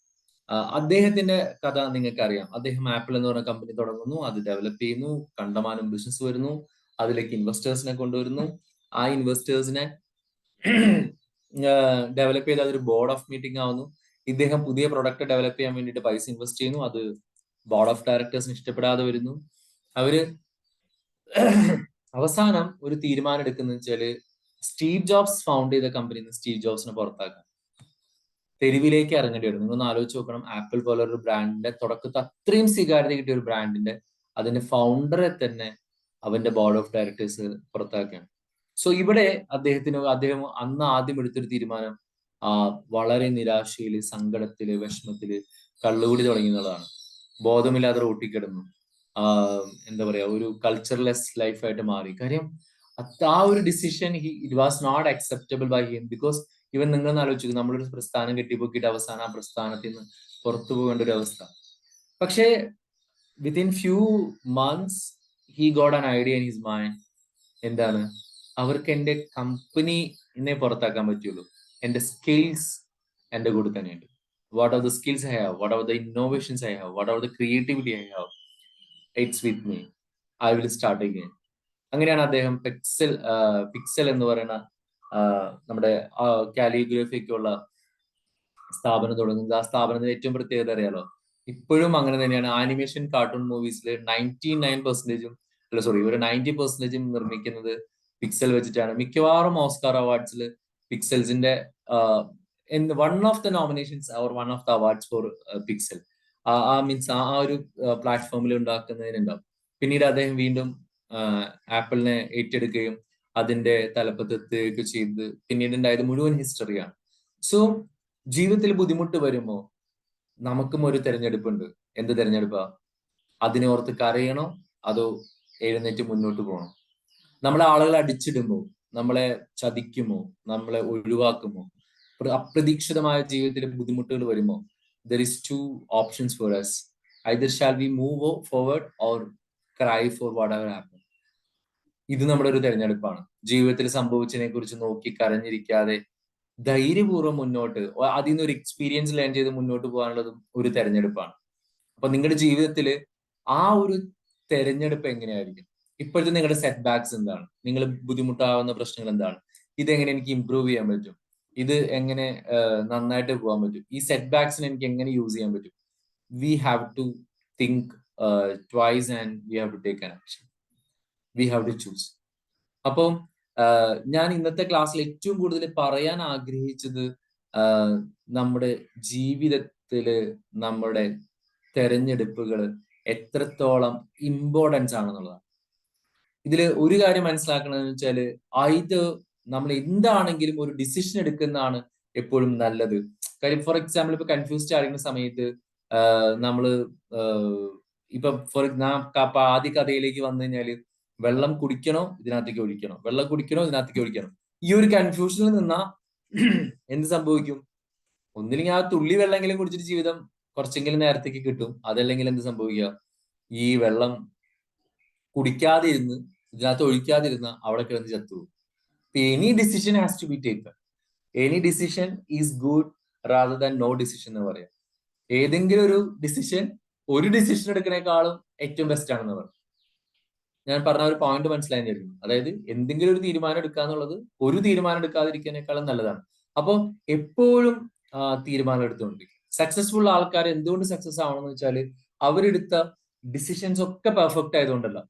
അദ്ദേഹത്തിന്റെ കഥ നിങ്ങൾക്ക് അറിയാം. അദ്ദേഹം ആപ്പിൾ എന്ന് പറഞ്ഞ കമ്പനി തുടങ്ങുന്നു, അത് ഡെവലപ്പ് ചെയ്യുന്നു, കണ്ടമാനം ബിസിനസ് വരുന്നു, അതിലേക്ക് ഇൻവെസ്റ്റേഴ്സിനെ കൊണ്ടുവരുന്നു. ആ ഇൻവെസ്റ്റേഴ്സിനെ ഡെവലപ്പ് ചെയ്ത് അതൊരു ബോർഡ് ഓഫ് മീറ്റിംഗ് ആവുന്നു. ഇദ്ദേഹം പുതിയ പ്രൊഡക്റ്റ് ഡെവലപ്പ് ചെയ്യാൻ വേണ്ടിയിട്ട് പൈസ ഇൻവെസ്റ്റ് ചെയ്യുന്നു, അത് ബോർഡ് ഓഫ് ഡയറക്ടേഴ്സിന് ഇഷ്ടപ്പെടാതെ വരുന്നു. അവര് അവസാനം ഒരു തീരുമാനം എടുക്കുന്ന വെച്ചാല്, സ്റ്റീവ് ജോബ്സ് ഫൗണ്ട് ചെയ്ത കമ്പനിന്ന് സ്റ്റീവ് ജോബ്സിനെ പുറത്താക്കാം, തെരുവിലേക്ക് ഇറങ്ങേണ്ടി വരും. നിങ്ങളൊന്ന് ആലോചിച്ച് നോക്കണം, ആപ്പിൾ പോലൊരു ബ്രാൻഡിന്റെ തുടക്കത്തിൽ അത്രയും സ്വീകാര്യത കിട്ടിയ ഒരു ബ്രാൻഡിന്റെ അതിന്റെ ഫൗണ്ടറെ തന്നെ അവന്റെ ബോർഡ് ഓഫ് ഡയറക്ടേഴ്സ് പുറത്താക്കുകയാണ്. സോ ഇവിടെ അദ്ദേഹം അന്ന് ആദ്യം എടുത്തൊരു തീരുമാനം വളരെ നിരാശയില്, സങ്കടത്തില്, വിഷമത്തില് കള്ളുകൂടി തുടങ്ങി എന്നുള്ളതാണ്. ബോധമില്ലാതെ റോട്ടിൽ കിടന്നു. എന്താ പറയാ, ഒരു കൾച്ചർലെസ് ലൈഫായിട്ട് മാറി. കാര്യം ആ ഒരു decision it was not acceptable by him. Because even നിങ്ങൾ ആലോചിച്ചു, നമ്മളൊരു പ്രസ്ഥാനം കെട്ടിപ്പൊക്കിയിട്ട് അവസാനം ആ പ്രസ്ഥാനത്തിൽ നിന്ന് പുറത്തു പോകേണ്ട ഒരു അവസ്ഥ. പക്ഷേ within few months he got an idea in his mind. എന്താണ്, അവർക്ക് എന്റെ കമ്പനിനെ പുറത്താക്കാൻ പറ്റുള്ളൂ, എൻ്റെ സ്കിൽസ് എൻ്റെ കൂടെ തന്നെയുണ്ട്. What are the skills I have, what are the innovations I have, what are the creativity I have, it's with me, I will start again. അങ്ങനെയാണ് അദ്ദേഹം പിക്സൽ എന്ന് പറയുന്ന നമ്മുടെ കാലിഗ്രാഫിക്കുള്ള സ്ഥാപനം തുടങ്ങുന്നത്. ആ സ്ഥാപനത്തിന്റെ ഏറ്റവും പ്രത്യേകത അറിയാലോ, ഇപ്പോഴും അങ്ങനെ തന്നെയാണ്. ആനിമേഷൻ കാർട്ടൂൺ മൂവീസിൽ 99% അല്ല സോറി ഒരു 90% നിർമ്മിക്കുന്നത് പിക്സൽ വെച്ചിട്ടാണ്. മിക്കവാറും ഓസ്കാർ അവാർഡ്സിൽ പിക്സൽസിന്റെ one of the nominations or one of the awards for Pixar means ആ ഒരു പ്ലാറ്റ്ഫോമിൽ ഉണ്ടാക്കുന്നതിനുണ്ടാവും. പിന്നീട് അദ്ദേഹം വീണ്ടും ആപ്പിളിനെ ഏറ്റെടുക്കുകയും അതിന്റെ തലപ്പത്തെത്തുകയൊക്കെ ചെയ്ത് പിന്നീട് ഉണ്ടായത് മുഴുവൻ ഹിസ്റ്ററിയാണ്. സോ ജീവിതത്തിൽ ബുദ്ധിമുട്ട് വരുമ്പോ നമുക്കും ഒരു തെരഞ്ഞെടുപ്പുണ്ട്. എന്ത് തെരഞ്ഞെടുപ്പാ? അതിനെ ഓർത്ത് കരയണോ അതോ എഴുന്നേറ്റ് മുന്നോട്ട് പോകണോ? നമ്മളെ ആളുകൾ അടിച്ചിടുമ്പോ, നമ്മളെ ചതിക്കുമോ, നമ്മളെ ഒഴിവാക്കുമോ, അപ്രതീക്ഷിതമായ ജീവിതത്തിലെ ബുദ്ധിമുട്ടുകൾ വരുമ്പോ there is two options for us. Either shall we move forward or cry for whatever happened. ഇത് നമ്മുടെ ഒരു തെരഞ്ഞെടുപ്പാണ്. ജീവിതത്തിൽ സംഭവിച്ചതിനെ കുറിച്ച് നോക്കി കരഞ്ഞിരിക്കാതെ ധൈര്യപൂർവ്വം മുന്നോട്ട് അതിൽ നിന്ന് ഒരു എക്സ്പീരിയൻസ് ലേൺ ചെയ്ത് മുന്നോട്ട് പോകാനുള്ളതും ഒരു തെരഞ്ഞെടുപ്പാണ്. അപ്പൊ നിങ്ങളുടെ ജീവിതത്തില് ആ ഒരു തെരഞ്ഞെടുപ്പ് എങ്ങനെയായിരിക്കും? ഇപ്പോഴത്തെ നിങ്ങളുടെ സെറ്റ് ബാക്സ് എന്താണ്? നിങ്ങൾ ബുദ്ധിമുട്ടാവുന്ന പ്രശ്നങ്ങൾ എന്താണ്? ഇതെങ്ങനെ എനിക്ക് ഇമ്പ്രൂവ് ചെയ്യാൻ പറ്റും? ഇത് എങ്ങനെ നന്നായിട്ട് പോകാൻ പറ്റും? ഈ സെറ്റ് ബാക്സിനെ എനിക്ക് എങ്ങനെ യൂസ് ചെയ്യാൻ പറ്റും? We have to think twice and we have to take an action. We have to choose. അപ്പം ഞാൻ ഇന്നത്തെ ക്ലാസ്സിൽ ഏറ്റവും കൂടുതൽ പറയാൻ ആഗ്രഹിച്ചത് നമ്മുടെ ജീവിതത്തില് നമ്മുടെ തെരഞ്ഞെടുപ്പുകൾ എത്രത്തോളം ഇമ്പോർട്ടൻസ് ആണെന്നുള്ളതാണ്. ഇതില് ഒരു കാര്യം മനസ്സിലാക്കണമെന്ന് വെച്ചാല് നമ്മൾ എന്താണെങ്കിലും ഒരു ഡിസിഷൻ എടുക്കുന്നതാണ് എപ്പോഴും നല്ലത്. കാര്യം ഫോർ എക്സാമ്പിൾ ഇപ്പൊ കൺഫ്യൂസ്ഡ് ആയിരിക്കുന്ന സമയത്ത് നമ്മള് ഇപ്പൊ ആദ്യ കഥയിലേക്ക് വന്നു കഴിഞ്ഞാല് വെള്ളം കുടിക്കണോ ഇതിനകത്തേക്ക് ഒഴിക്കണോ, വെള്ളം കുടിക്കണോ ഇതിനകത്തേക്ക് ഒഴിക്കണോ, ഈ ഒരു കൺഫ്യൂഷനിൽ നിന്നാ എന്ത് സംഭവിക്കും? ഒന്നില്ലെങ്കിൽ ആ തുള്ളി വെള്ളമെങ്കിലും കുടിച്ചിട്ട് ജീവിതം കുറച്ചെങ്കിലും നേരത്തേക്ക് കിട്ടും. അതല്ലെങ്കിൽ എന്ത് സംഭവിക്കുക? ഈ വെള്ളം കുടിക്കാതെ ഇരുന്ന് ഇതിനകത്ത് ഒഴിക്കാതിരുന്ന അവിടെ കിടന്ന് ചത്തുപോകും. Any decision has to be taken. Any decision is good rather than no decision എന്ന് പറയാം. ഏതെങ്കിലും ഒരു ഡിസിഷൻ എടുക്കുന്നേക്കാളും ഏറ്റവും ബെസ്റ്റ് ആണെന്ന് പറയും. ഞാൻ പറഞ്ഞ ഒരു പോയിന്റ് മനസ്സിലായിരുന്നു. അതായത് എന്തെങ്കിലും ഒരു തീരുമാനം എടുക്കുക എന്നുള്ളത് ഒരു തീരുമാനം എടുക്കാതിരിക്കുന്നേക്കാളും നല്ലതാണ്. അപ്പോൾ എപ്പോഴും തീരുമാനം എടുത്തുകൊണ്ടിരിക്കും. സക്സസ്ഫുൾ ആൾക്കാർ എന്തുകൊണ്ട് സക്സസ് ആവണമെന്ന് വെച്ചാൽ അവരെടുത്ത ഡിസിഷൻസ് ഒക്കെ പെർഫെക്റ്റ് ആയതുകൊണ്ടല്ല.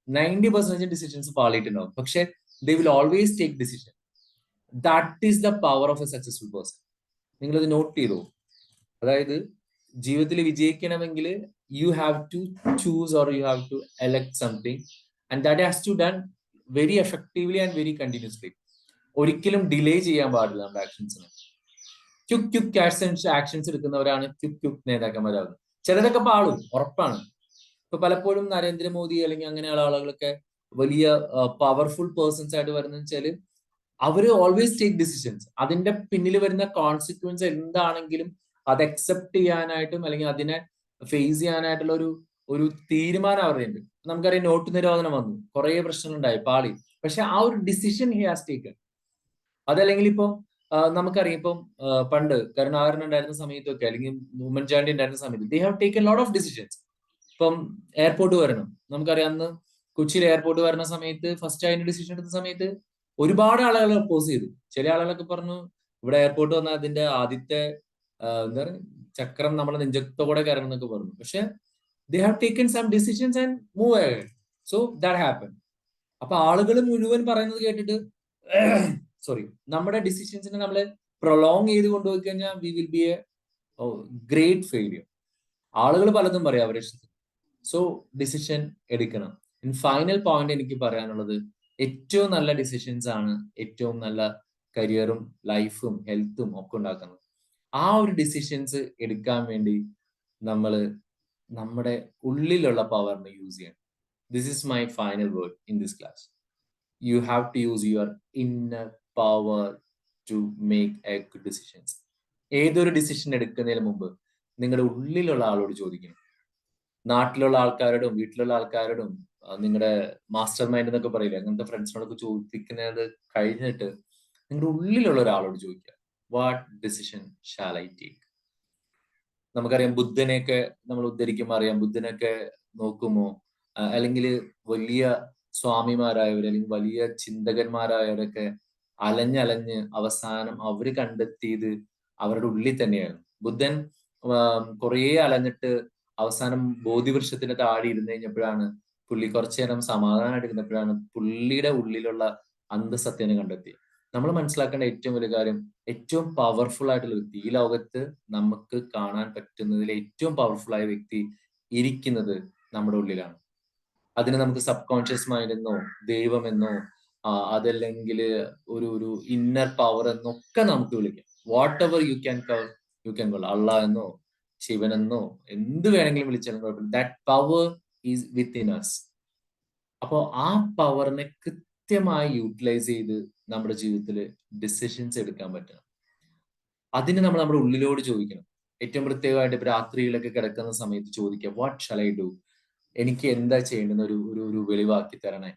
90% ഡിസിഷൻസ് പാളിയിട്ടുണ്ടാവും, പക്ഷെ they will always take decision. That is the power of a successful person. നിങ്ങളത് നോട്ട് ചെയ്തോ? അതായത് ജീവിതത്തിൽ വിജയിക്കണമെങ്കിൽ you have to choose or you have to elect something and that has to done very effectively and very continuously. ഒരിക്കലും delay ചെയ്യാൻ പാടില്ല നമ്മുടെ ആക്ഷൻസിന്. ക്യുക്ക് ആക്ഷൻസ് എടുക്കുന്നവരാണ് ക്യുക്ക് നേതാക്കന്മാരാകുന്നത്. ചിലരൊക്കെ പാളും, ഉറപ്പാണ്. ഇപ്പൊ പലപ്പോഴും നരേന്ദ്രമോദി അല്ലെങ്കിൽ അങ്ങനെയുള്ള ആളുകളൊക്കെ വലിയ പവർഫുൾ പേഴ്സൺസ് ആയിട്ട് വരുന്ന വെച്ചാല് അവര് ഓൾവേസ് ടേക്ക് ഡിസിഷൻസ്. അതിന്റെ പിന്നിൽ വരുന്ന കോൺസിക്വൻസ് എന്താണെങ്കിലും അത് അക്സെപ്റ്റ് ചെയ്യാനായിട്ടും അല്ലെങ്കിൽ അതിനെ ഫേസ് ചെയ്യാനായിട്ടുള്ള ഒരു തീരുമാനം അവരുടെ ഉണ്ട്. നമുക്കറിയാം നോട്ട് നിരോധനം വന്നു, കുറെ പ്രശ്നങ്ങൾ ഉണ്ടായി, പാളി. പക്ഷെ ആ ഒരു ഡിസിഷൻ ഹി ഹാസ് ടേക്കൺ. അതല്ലെങ്കിൽ ഇപ്പം നമുക്കറിയാം ഇപ്പം പണ്ട് കരുണാകരൻ ഉണ്ടായിരുന്ന സമയത്തൊക്കെ അല്ലെങ്കിൽ ഉമ്മൻചാണ്ടി ഉണ്ടായിരുന്ന സമയത്ത് ദേ have taken lot of decisions. ഇപ്പം എയർപോർട്ട് വരണം, നമുക്കറിയാം അന്ന് കൊച്ചിയിൽ എയർപോർട്ട് വരുന്ന സമയത്ത് ഫസ്റ്റ് അതിന്റെ ഡിസിഷൻ എടുത്ത സമയത്ത് ഒരുപാട് ആളുകൾ ഒപ്പോസ് ചെയ്തു. ചില ആളുകളൊക്കെ പറഞ്ഞു ഇവിടെ എയർപോർട്ട് വന്നാൽ അതിന്റെ ആദ്യത്തെ എന്താ പറയുക ചക്രം നമ്മുടെ നെഞ്ചത്തോടെ കയറണം എന്നൊക്കെ പറഞ്ഞു. പക്ഷെ they have taken some decisions and move ahead. So that happen. അപ്പൊ ആളുകൾ മുഴുവൻ പറയുന്നത് കേട്ടിട്ട് നമ്മുടെ ഡിസിഷൻസിനെ നമ്മൾ പ്രൊലോങ് ചെയ്ത് കൊണ്ടുപോയി കഴിഞ്ഞാൽ we will be A great failure. ആളുകൾ പലതും പറയാം അവരെ ഇഷ്ടത്തിന്. സോ ഡിസിഷൻ എടുക്കണം. ഫൈനൽ പോയിന്റ് എനിക്ക് പറയാനുള്ളത് ഏറ്റവും നല്ല ഡിസിഷൻസ് ആണ് ഏറ്റവും നല്ല കരിയറും ലൈഫും ഹെൽത്തും ഒക്കെ ഉണ്ടാക്കുന്നത്. ആ ഒരു ഡിസിഷൻസ് എടുക്കാൻ വേണ്ടി നമ്മൾ നമ്മുടെ ഉള്ളിലുള്ള പവറിനെ യൂസ് ചെയ്യണം. This is my final word in this class. You have to use your inner power to make a good decisions. ഏതൊരു ഡിസിഷൻ എടുക്കുന്നതിന് മുമ്പ് നിങ്ങളുടെ ഉള്ളിലുള്ള ആളോട് ചോദിക്കണം. നാട്ടിലുള്ള ആൾക്കാരോടും വീട്ടിലുള്ള ആൾക്കാരോടും നിങ്ങളുടെ മാസ്റ്റർ മൈൻഡ് എന്നൊക്കെ പറയില്ലേ, അങ്ങനത്തെ ഫ്രണ്ട്സിനോടൊക്കെ ചോദിക്കുന്നത് കഴിഞ്ഞിട്ട് നിങ്ങളുടെ ഉള്ളിലുള്ള ഒരാളോട് ചോദിക്കുക. What decision shall I take? നമുക്കറിയാം ബുദ്ധനെയൊക്കെ നമ്മൾ ഉദ്ധരിക്കുമ്പോൾ അറിയാം, ബുദ്ധനൊക്കെ നോക്കുമോ അല്ലെങ്കിൽ വലിയ സ്വാമിമാരായവർ അല്ലെങ്കിൽ വലിയ ചിന്തകന്മാരായവരൊക്കെ അലഞ്ഞലഞ്ഞ് അവസാനം അവര് കണ്ടെത്തിയത് അവരുടെ ഉള്ളിൽ തന്നെയായിരുന്നു. ബുദ്ധൻ കുറേ അലഞ്ഞിട്ട് അവസാനം ബോധിവൃക്ഷത്തിന്റെ താഴെ ഇരുന്ന് കഴിഞ്ഞപ്പോഴാണ് പുള്ളി കുറച്ചു നേരം സമാധാനമായിട്ട് ഇരുന്നപ്പോഴാണ് പുള്ളിയുടെ ഉള്ളിലുള്ള അന്തസത്യനെ കണ്ടെത്തിയത്. നമ്മൾ മനസ്സിലാക്കേണ്ട ഏറ്റവും വലിയ കാര്യം, ഏറ്റവും പവർഫുൾ ആയിട്ടുള്ള വ്യക്തി ഈ ലോകത്ത് നമുക്ക് കാണാൻ പറ്റുന്നതിൽ ഏറ്റവും പവർഫുൾ ആയ വ്യക്തി ഇരിക്കുന്നത് നമ്മുടെ ഉള്ളിലാണ്. അതിന് നമുക്ക് സബ് കോൺഷ്യസ് മൈൻഡ് എന്നോ ദൈവമെന്നോ അതല്ലെങ്കിൽ ഒരു ഇന്നർ പവർ എന്നൊക്കെ നമുക്ക് വിളിക്കാം. Whatever you can call, Allah എന്നോ ശിവനെന്നോ എന്ത് വേണമെങ്കിലും വിളിച്ചാലും കുഴപ്പമില്ല. That power is within us. അപ്പോ ആ പവറിനെ കൃത്യമായി യൂട്ടിലൈസ് ചെയ്ത് നമ്മുടെ ജീവിതത്തിൽ ഡിസിഷൻസ് എടുക്കാൻ പറ്റണം. അതിന് നമ്മൾ നമ്മുടെ ഉള്ളിലോട് ചോദിക്കണം. ഏറ്റവും പ്രത്യേകമായിട്ട് ഇപ്പൊ രാത്രിയിലൊക്കെ കിടക്കുന്ന സമയത്ത് ചോദിക്കുക, വാട്ട് ഷാൽ ഐ ഡു? എനിക്ക് എന്താ ചെയ്യേണ്ടെന്ന് ഒരു വെളിവാക്കി തരണേ.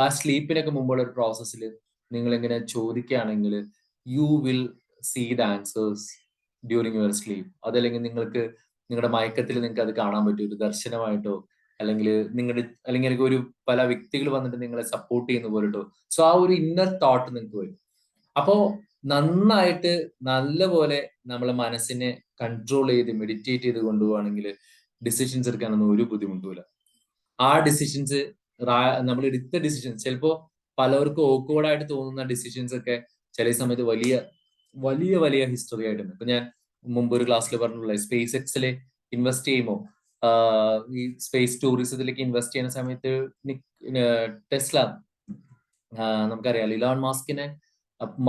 ആ സ്ലീപ്പിനൊക്കെ മുമ്പുള്ള ഒരു പ്രോസസ്സിൽ നിങ്ങൾ ഇങ്ങനെ ചോദിക്കുകയാണെങ്കിൽ you will see the answers during your sleep. അതല്ലെങ്കിൽ നിങ്ങളുടെ മയക്കത്തിൽ നിങ്ങൾക്ക് അത് കാണാൻ പറ്റും, ഒരു ദർശനമായിട്ടോ അല്ലെങ്കിൽ അല്ലെങ്കിൽ ഒരു പല വ്യക്തികൾ വന്നിട്ട് നിങ്ങളെ സപ്പോർട്ട് ചെയ്യുന്ന പോലെട്ടോ. സോ ആ ഒരു ഇന്നർ തോട്ട് നിങ്ങൾക്ക് വരും. അപ്പോ നന്നായിട്ട് നല്ലപോലെ നമ്മളെ മനസ്സിനെ കൺട്രോൾ ചെയ്ത് മെഡിറ്റേറ്റ് ചെയ്ത് കൊണ്ടുപോവാണെങ്കിൽ ഡിസിഷൻസ് എടുക്കാനൊന്നും ഒരു ബുദ്ധിമുട്ടുമില്ല. ആ ഡിസിഷൻസ് നമ്മൾ എടുത്ത ഡിസിഷൻസ് ചിലപ്പോ പലർക്കും ഓക്വേർഡായിട്ട് തോന്നുന്ന ഡിസിഷൻസ് ഒക്കെ ചില സമയത്ത് വലിയ വലിയ വലിയ ഹിസ്റ്ററി ആയിട്ടുണ്ട്. ഇപ്പൊ ഞാൻ മുമ്പ് ഒരു ക്ലാസ്സിൽ പറഞ്ഞിട്ടുള്ള സ്പേസ് എക്സിലെ ഇൻവെസ്റ്റ് ചെയ്യുമ്പോൾ ഈ സ്പേസ് ടൂറിസത്തിലേക്ക് ഇൻവെസ്റ്റ് ചെയ്യുന്ന സമയത്ത് ടെസ്ല നമുക്കറിയാം ഇലോൺ മാസ്കിനെ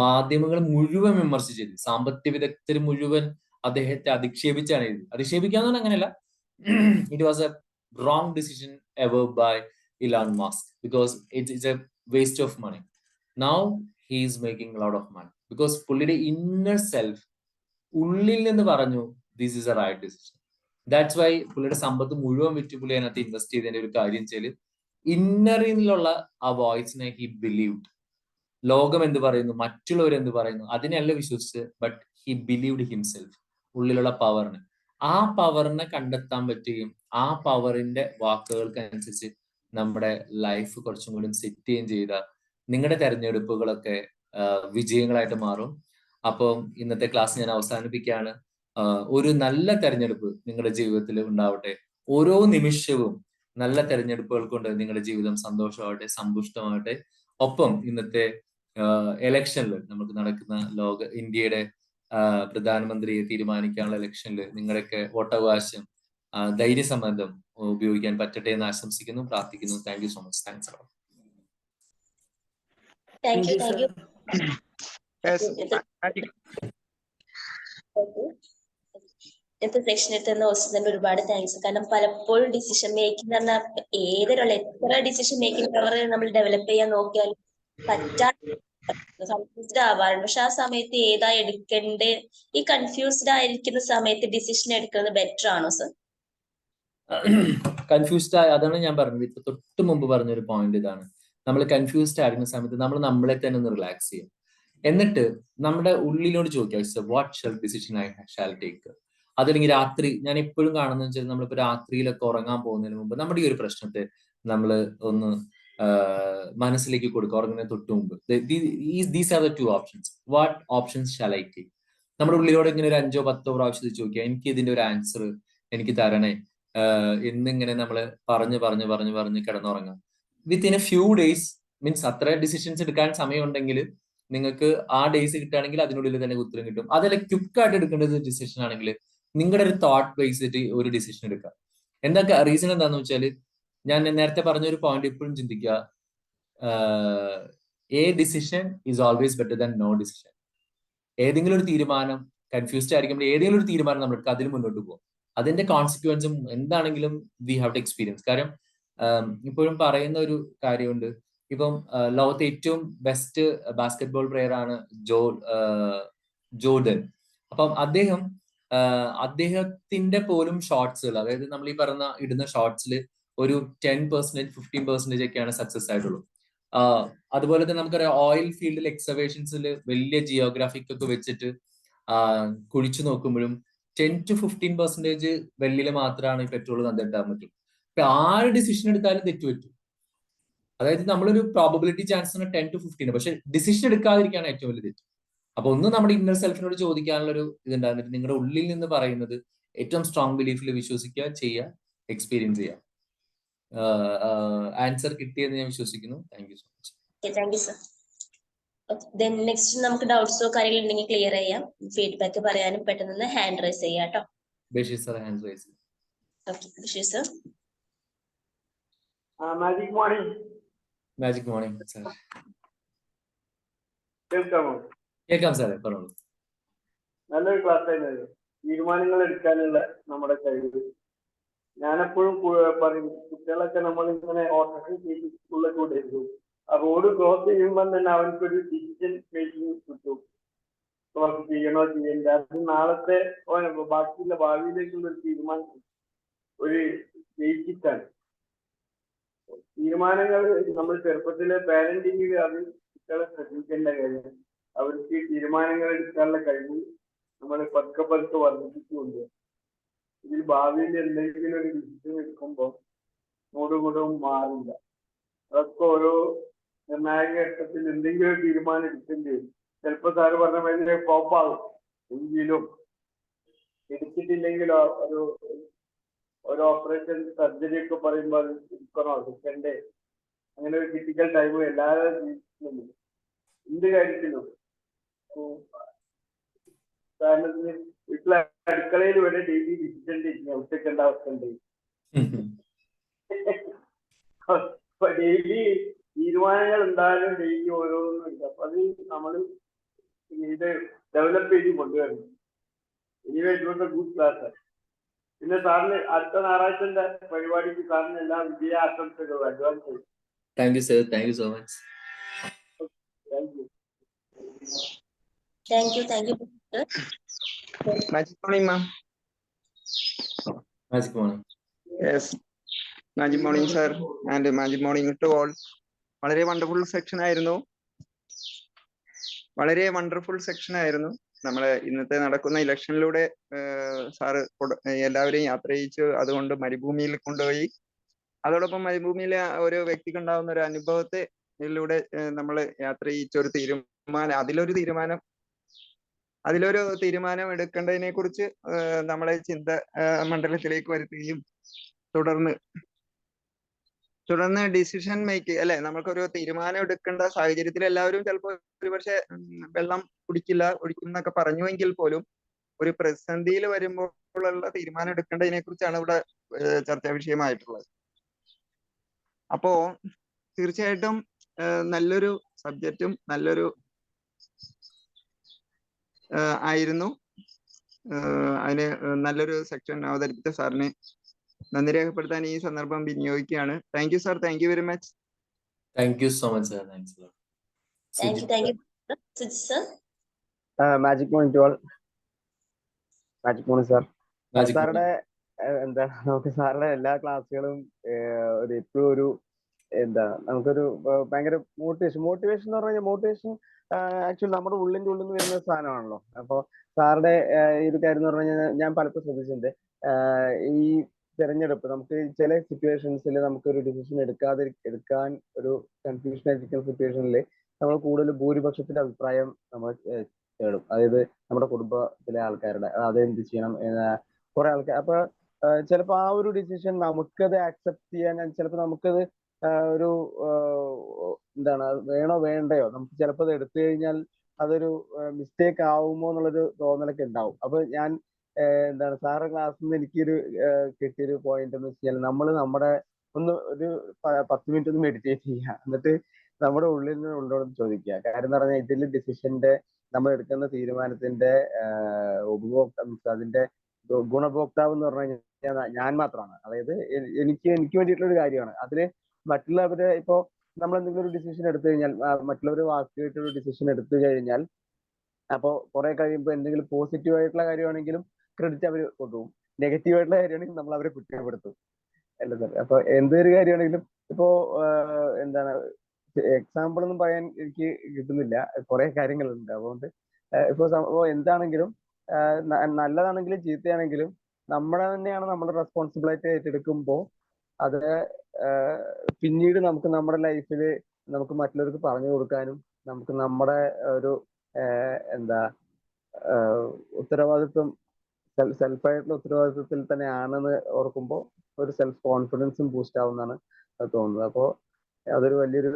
മാധ്യമങ്ങൾ മുഴുവൻ വിമർശിച്ചത്, സാമ്പത്തിക വിദഗ്ധർ മുഴുവൻ അദ്ദേഹത്തെ അധിക്ഷേപിച്ചാണ് എഴുതി. അധിക്ഷേപിക്കാന്ന് അങ്ങനെയല്ല, it was A wrong decision ever by Elon Musk because it's a waste of money. Now he is making a lot of money because പുള്ളിയുടെ inner self ഉള്ളിൽ നിന്ന് പറഞ്ഞു this is a right decision. That's why പുള്ളിയുടെ സമ്പത്ത് മുഴുവൻ വിറ്റ് പുള്ളി അതിനകത്ത് invest ചെയ്തതിന്റെ ഒരു കാര്യം വെച്ചാൽ ഇന്നറിലുള്ള ആ വോയിസിനെ ഹി ബിലീവ്ഡ്. ലോകം എന്ത് പറയുന്നു, മറ്റുള്ളവർ എന്ത് പറയുന്നു അതിനെയല്ല വിശ്വസിച്ച്, ബട്ട് ഹി ബിലീവ്ഡ് ഹിംസെൽഫ്, ഉള്ളിലുള്ള പവറിന്. ആ പവറിനെ കണ്ടെത്താൻ പറ്റുകയും ആ പവറിന്റെ വാക്കുകൾക്കനുസരിച്ച് നമ്മുടെ ലൈഫ് കുറച്ചും കൂടി സെറ്റ് ചെയ്യുകയും ചെയ്ത നിങ്ങളുടെ തെരഞ്ഞെടുപ്പുകളൊക്കെ വിജയങ്ങളായിട്ട് മാറും. അപ്പം ഇന്നത്തെ ക്ലാസ് ഞാൻ അവസാനിപ്പിക്കുകയാണ്. ഒരു നല്ല തെരഞ്ഞെടുപ്പ് നിങ്ങളുടെ ജീവിതത്തിൽ ഉണ്ടാവട്ടെ. ഓരോ നിമിഷവും നല്ല തെരഞ്ഞെടുപ്പുകൾ കൊണ്ട് നിങ്ങളുടെ ജീവിതം സന്തോഷമാവട്ടെ, സമ്പുഷ്ടമാവട്ടെ. ഒപ്പം ഇന്നത്തെ എലക്ഷനിൽ നമുക്ക് നടക്കുന്ന ഇന്ത്യയുടെ പ്രധാനമന്ത്രിയെ തീരുമാനിക്കാനുള്ള ഇലക്ഷനിൽ നിങ്ങളുടെയൊക്കെ വോട്ടവകാശം ധൈര്യസമ്മതം ഉപയോഗിക്കാൻ പറ്റട്ടെ എന്ന് ആശംസിക്കുന്നു, പ്രാർത്ഥിക്കുന്നു. Thank you so much. Thanks. ഇന്നത്തെ സെഷൻ എടുത്തുന്ന ഹോസ്റ്റലിന് ഒരുപാട് താങ്ക്സ്. കാരണം പലപ്പോഴും ഡിസിഷൻ മേക്കിംഗ് എന്ന് പറഞ്ഞാൽ ഏതൊരാൾ എത്ര ഡിസിഷൻ മേക്കിംഗ് പവർ നമ്മൾ ഡെവലപ്പ് ചെയ്യാൻ നോക്കിയാലും കൺഫ്യൂസ്ഡ് ആവാറുണ്ട്. പക്ഷെ ആ സമയത്ത് ഏതാ എടുക്കണ്ടേ, ഈ കൺഫ്യൂസ്ഡ് ആയിരിക്കുന്ന സമയത്ത് ഡിസിഷൻ എടുക്കുന്നത് ബെറ്റർ ആണോ സർ? കൺഫ്യൂസ്ഡ് അതാണ് ഞാൻ പറഞ്ഞത്. ഇപ്പൊ തൊട്ട് മുമ്പ് പറഞ്ഞൊരു പോയിന്റ് ഇതാണ്. നമ്മൾ കൺഫ്യൂസ്ഡ് ആയിരിക്കുന്ന സമയത്ത് നമ്മൾ നമ്മളെ തന്നെ ഒന്ന് റിലാക്സ് ചെയ്യും. എന്നിട്ട് നമ്മുടെ ഉള്ളിലോട് ചോദിക്കുക, what shell decision I shall take. അതല്ലെങ്കിൽ രാത്രി ഞാൻ എപ്പോഴും കാണുന്നത് വെച്ചാൽ നമ്മളിപ്പോ രാത്രിയിലൊക്കെ ഉറങ്ങാൻ പോകുന്നതിന് മുമ്പ് നമ്മുടെ ഈ ഒരു പ്രശ്നത്തെ നമ്മൾ ഒന്ന് മനസ്സിലേക്ക് കൊടുക്കുക ഉറങ്ങുന്നതിന് തൊട്ട് മുമ്പ്. These are the two options. What options shall I take? നമ്മുടെ ഉള്ളിലോട് ഇങ്ങനെ ഒരു 5 10 പ്രാവശ്യം ചോദിക്കുക, എനിക്ക് ഇതിന്റെ ഒരു ആൻസർ എനിക്ക് തരണേ എന്നിങ്ങനെ നമ്മൾ പറഞ്ഞ് കിടന്നുറങ്ങാം. Within a few days, means അത്ര ഡിസിഷൻസ് എടുക്കാൻ സമയമുണ്ടെങ്കിൽ നിങ്ങൾക്ക് ആ ഡേയ്സ് കിട്ടുകയാണെങ്കിൽ അതിനുള്ളിൽ തന്നെ ഉത്തരം കിട്ടും. അതല്ല ക്വിക്കായിട്ട് എടുക്കേണ്ട ഒരു ഡിസിഷൻ ആണെങ്കിൽ നിങ്ങളുടെ ഒരു തോട്ട് ബേസിട്ട് ഒരു ഡിസിഷൻ എടുക്കുക. എന്താ റീസൺ എന്താണെന്ന് വെച്ചാൽ, ഞാൻ നേരത്തെ പറഞ്ഞ ഒരു പോയിന്റ് ഇപ്പോഴും ചിന്തിക്കുക, a decision is always better than no decision. ഏതെങ്കിലും ഒരു തീരുമാനം കൺഫ്യൂസ്ഡ് ആയിരിക്കുമ്പോൾ ഏതെങ്കിലും ഒരു തീരുമാനം നമ്മൾ എടുക്കുക, അതിൽ മുന്നോട്ട് പോകും. അതിന്റെ കോൺസിക്വൻസും എന്താണെങ്കിലും വി ഹാവ് ടു എക്സ്പീരിയൻസ്. കാരണം ഇപ്പോഴും പറയുന്ന ഒരു കാര്യമുണ്ട്, ഇപ്പം ലോകത്തെ ഏറ്റവും ബെസ്റ്റ് ബാസ്കറ്റ്ബോൾ പ്ലെയർ ആണ് ജോർഡൻ. അപ്പം അദ്ദേഹത്തിന്റെ പോലും ഷോട്ട്സുകൾ, അതായത് നമ്മൾ ഈ ഇടുന്ന ഷോട്ട്സിൽ ഒരു 10% 15% ഒക്കെയാണ് സക്സസ് ആയിട്ടുള്ളൂ. അതുപോലെ തന്നെ നമുക്കറിയാം ഓയിൽ ഫീൽഡിൽ എക്സവേഷൻസിൽ വലിയ ജിയോഗ്രാഫിക് ഒക്കെ വെച്ചിട്ട് കുഴിച്ചു നോക്കുമ്പോഴും 10-15% വെള്ളിയിൽ മാത്രമാണ് ഈ പെട്രോൾ കണ്ടെത്താൻ പറ്റും. അപ്പൊ ആര് ഡിസിഷൻ എടുത്താലും തെറ്റുപറ്റും. അതായത് നമ്മളൊരു പ്രോബബിലിറ്റി ചാൻസിന് 10-15, പക്ഷെ ഡിസിഷൻ എടുക്കാതിരിക്കുകയാണ് ഏറ്റവും വലിയ തെറ്റ്. അപ്പൊ ഒന്ന് നമ്മുടെ ഇന്നർ സെൽഫിനോട് ചോദിക്കാനുള്ള ഒരു ഇതുണ്ടാകുന്നിട്ട് നിങ്ങളുടെ ഉള്ളിൽ നിന്ന് പറയുന്നത് ഏറ്റവും സ്ട്രോങ് ബിലീഫിൽ വിശ്വസിക്കുക, ചെയ്യുക, എക്സ്പീരിയൻസ് ചെയ്യുക. ആൻസർ കിട്ടിയെന്ന് ഞാൻ വിശ്വസിക്കുന്നു. Thank you so much. Thank you sir. Next നമുക്ക് ഡൗട്ട്സോ കാര്യങ്ങൾ ഉണ്ടെങ്കിൽ ക്ലിയർ ചെയ്യാം. ഫീഡ്ബാക്ക് പറയാനും പെട്ടെന്ന് ഹാൻഡ് റൈസ് ചെയ്യാം കേട്ടോ. Basheer sir hand raise. Okay Basheer sir. Magic morning. Magic morning sir. കേൾക്കാമോ? കേൾക്കാം സാറേ, പറഞ്ഞോളൂ. നല്ലൊരു ക്ലാസ് ആയിരുന്നു. തീരുമാനങ്ങൾ എടുക്കാനുള്ള നമ്മുടെ കഴിവ്. ഞാനെപ്പോഴും പറയും, കുട്ടികളൊക്കെ നമ്മളിങ്ങനെ ഓട്ടോറിക്ഷ സ്കൂളിലൊക്കെ കൊണ്ടിരിക്കും. ആ റോഡ് ക്രോസ് ചെയ്യുമ്പോൾ തന്നെ അവനക്കൊരു ഡിസിഷൻ മേക്കിംഗ് കിട്ടും. ക്രോസ് ചെയ്യണോ ചെയ്യണ്ട, അത് നാളത്തെ ബാക്കിയുള്ള ഭാവിയിലേക്കുള്ള ഒരു തീരുമാനം, ഒരു ജയിച്ചിട്ടാണ്. തീരുമാനങ്ങൾ നമ്മൾ ചെറുപ്പത്തിലെ പാരന്റിങ്ങിൽ അത് കുട്ടികളെ ശ്രദ്ധിക്കേണ്ട കാര്യം. അവർക്ക് തീരുമാനങ്ങൾ എടുക്കാനുള്ള കഴിവ് നമ്മൾ പതുക്കെ പതുക്കെ വർദ്ധിപ്പിച്ചുകൊണ്ട് ഇതിൽ ഭാവിയിൽ എന്തെങ്കിലും ഒരു ഡിസിഷൻ എടുക്കുമ്പോൾ മൂടുകൂടവും മാറില്ല. അതൊക്കെ ഓരോ നിർണായക ഘട്ടത്തിൽ എന്തെങ്കിലും ഒരു തീരുമാനം എടുക്കേണ്ടി വരും. ചിലപ്പോൾ സാറ് പറഞ്ഞ മാതിരി ഫ്ലോപ്പാകും, എങ്കിലും എടുത്തിട്ടില്ലെങ്കിലോ ഒരു ഓപ്പറേഷൻ സർജറി ഒക്കെ പറയുമ്പോൾ അത് എടുക്കണോ എടുക്കണ്ടേ, അങ്ങനെ ഒരു ക്രിട്ടിക്കൽ ടൈം എല്ലാവരും ജീവിക്കുന്നുണ്ട് എന്ത് കാര്യത്തിലും. ഉദാഹരണത്തിന് വീട്ടിലെ അടുക്കളയിൽ വരെ ഡെയിലി ഡിസിഷൻ ടേക്കിങ് ഉച്ചക്കേണ്ട അവസ്ഥ ഉണ്ട്. അപ്പൊ ഡെയിലി തീരുമാനങ്ങൾ എന്തായാലും ഡെയിലി ഓരോന്നും ഉണ്ട്. അപ്പൊ അത് നമ്മൾ ഇത് ഡെവലപ്പ് ചെയ്ത് കൊണ്ടുവരണം. Anyway it was a good class. പിന്നെ സാറിന് അടുത്ത ഞായറാഴ്ചന്റെ പരിപാടിക്ക് സാറിന് എല്ലാ വിജയ ആശംസകളും advance. Thank you sir. Thank you so much. Thank you. Thank you. Thank you. Magic morning ma'am. Magic morning. Yes, magic morning sir and magic morning to all. വളരെ വണ്ടർഫുൾ സെക്ഷൻ ആയിരുന്നു. വളരെ വണ്ടർഫുൾ സെക്ഷൻ ആയിരുന്നു. നമ്മളെ ഇന്നത്തെ നടക്കുന്ന ഇലക്ഷനിലൂടെ sir എല്ലാവരെയും യാത്ര ചെയ്യിച്ചു. അതുകൊണ്ട് മരുഭൂമിയിൽ കൊണ്ടുപോയി. അതോടൊപ്പം മരുഭൂമിയിലെ ഒരു വ്യക്തിക്ക് ഉണ്ടാകുന്ന ഒരു അനുഭവത്തെ ഇതിലൂടെ നമ്മൾ യാത്ര ചെയ്യിച്ച ഒരു തീരുമാനം, അതിലൊരു തീരുമാനം എടുക്കേണ്ടതിനെ കുറിച്ച് നമ്മളെ ചിന്ത മണ്ഡലത്തിലേക്ക് വരുത്തുകയും തുടർന്ന് ഡിസിഷൻ മേക്കിംഗ് അല്ലെ, നമുക്കൊരു തീരുമാനം എടുക്കേണ്ട സാഹചര്യത്തിൽ എല്ലാവരും ചിലപ്പോൾ ഒരുപക്ഷെ വെള്ളം കുടിക്കുന്നൊക്കെ പറഞ്ഞുവെങ്കിൽ പോലും ഒരു പ്രതിസന്ധിയിൽ വരുമ്പോഴുള്ള തീരുമാനം എടുക്കേണ്ടതിനെ കുറിച്ചാണ് ഇവിടെ ചർച്ചാ വിഷയമായിട്ടുള്ളത്. അപ്പോ തീർച്ചയായിട്ടും നല്ലൊരു സബ്ജക്റ്റും നല്ലൊരു ആയിരുന്നു. അതിന് നല്ലൊരു സെക്ഷൻ അവതരിപ്പിച്ച സാറിന് നന്ദി രേഖപ്പെടുത്താൻ ഈ സന്ദർഭം വിനിയോഗിക്കുകയാണ്. Thank you sir. Thank you very much. Thank you so much sir. Thank you. Sujith sir. Magic morning to all. Magic morning sir. സാറുടെ നമുക്ക് സാറുടെ എല്ലാ ക്ലാസ്സുകളും എപ്പോഴും ഒരു നമുക്കൊരു ഭയങ്കര മോട്ടിവേഷൻ എന്ന് പറഞ്ഞു കഴിഞ്ഞാൽ ആക്ച്വലി നമ്മുടെ ഉള്ളിന്റെ ഉള്ളിൽ നിന്ന് വരുന്ന സാധനമാണല്ലോ. അപ്പോൾ സാറുടെ ഈ ഒരു കാര്യം എന്ന് പറഞ്ഞു കഴിഞ്ഞാൽ ഞാൻ പലപ്പോഴും ശ്രദ്ധിച്ചിട്ടുണ്ട്. ഈ തെരഞ്ഞെടുപ്പ് നമുക്ക് ചില സിറ്റുവേഷൻസിൽ നമുക്കൊരു ഡിസിഷൻ എടുക്കാൻ ഒരു കൺഫ്യൂഷൻ ആയിരിക്കുന്ന സിറ്റുവേഷനിൽ നമ്മൾ കൂടുതൽ ഭൂരിപക്ഷത്തിന്റെ അഭിപ്രായം നമ്മൾ തേടും. അതായത് നമ്മുടെ കുടുംബത്തിലെ ആൾക്കാരുടെ അതെന്ത് ചെയ്യണം കുറെ ആൾക്കാർ. അപ്പൊ ചിലപ്പോൾ ആ ഒരു ഡിസിഷൻ നമുക്കത് ആക്സെപ്റ്റ് ചെയ്യാൻ ചിലപ്പോൾ നമുക്കത് ഒരു വേണോ വേണ്ടയോ, നമുക്ക് ചിലപ്പോൾ അത് എടുത്തു കഴിഞ്ഞാൽ അതൊരു മിസ്റ്റേക്ക് ആവുമോ എന്നുള്ളൊരു തോന്നലൊക്കെ ഉണ്ടാവും. അപ്പൊ ഞാൻ സാറ് ക്ലാസ്സിൽ നിന്ന് എനിക്കൊരു കിട്ടിയൊരു പോയിന്റ് എന്ന് വെച്ച് കഴിഞ്ഞാൽ നമ്മുടെ ഒരു 10 മിനിറ്റ് ഒന്ന് മെഡിറ്റേറ്റ് ചെയ്യുക, എന്നിട്ട് നമ്മുടെ ഉള്ളിൽ നിന്ന് ഉള്ളോട് ചോദിക്കുക. കാര്യം എന്ന് പറഞ്ഞാൽ ഇതിൽ ഡിസിഷന്റെ നമ്മൾ എടുക്കുന്ന തീരുമാനത്തിന്റെ അതിന്റെ ഗുണഭോക്താവ് എന്ന് പറഞ്ഞു കഴിഞ്ഞാൽ ഞാൻ മാത്രമാണ്. അതായത് എനിക്ക് വേണ്ടിയിട്ടുള്ള ഒരു കാര്യമാണ്. അതില് മറ്റുള്ളവര് ഇപ്പോ നമ്മൾ എന്തെങ്കിലും ഒരു ഡിസിഷൻ എടുത്തു കഴിഞ്ഞാൽ, മറ്റുള്ളവർ വാക്കിയായിട്ടൊരു ഡിസിഷൻ എടുത്തു കഴിഞ്ഞാൽ, അപ്പോൾ കുറെ കഴിയുമ്പോൾ എന്തെങ്കിലും പോസിറ്റീവ് ആയിട്ടുള്ള കാര്യമാണെങ്കിലും ക്രെഡിറ്റ് അവർ കൊണ്ടുപോകും, നെഗറ്റീവ് ആയിട്ടുള്ള കാര്യമാണെങ്കിൽ നമ്മൾ അവരെ കുറ്റപ്പെടുത്തും. അല്ല സാർ, അപ്പൊ എന്തൊരു കാര്യമാണെങ്കിലും ഇപ്പോ എക്സാമ്പിൾ ഒന്നും പറയാൻ എനിക്ക് കിട്ടുന്നില്ല, കുറെ കാര്യങ്ങളുണ്ട്. അതുകൊണ്ട് ഇപ്പൊ എന്താണെങ്കിലും നല്ലതാണെങ്കിലും ചീത്തയാണെങ്കിലും നമ്മളെ തന്നെയാണ് നമ്മുടെ റെസ്പോൺസിബിലിറ്റി ഏറ്റെടുക്കുമ്പോൾ അത് പിന്നീട് നമുക്ക് നമ്മുടെ ലൈഫിൽ നമുക്ക് മറ്റുള്ളവർക്ക് പറഞ്ഞു കൊടുക്കാനും നമുക്ക് നമ്മുടെ ഒരു എന്താ ഉത്തരവാദിത്വം സെൽഫായിട്ടുള്ള ഉത്തരവാദിത്വത്തിൽ തന്നെ ആണെന്ന് ഓർക്കുമ്പോൾ ഒരു സെൽഫ് കോൺഫിഡൻസും ബൂസ്റ്റ് ആവുമെന്നാണ് തോന്നുന്നത്. അപ്പോൾ അതൊരു വലിയൊരു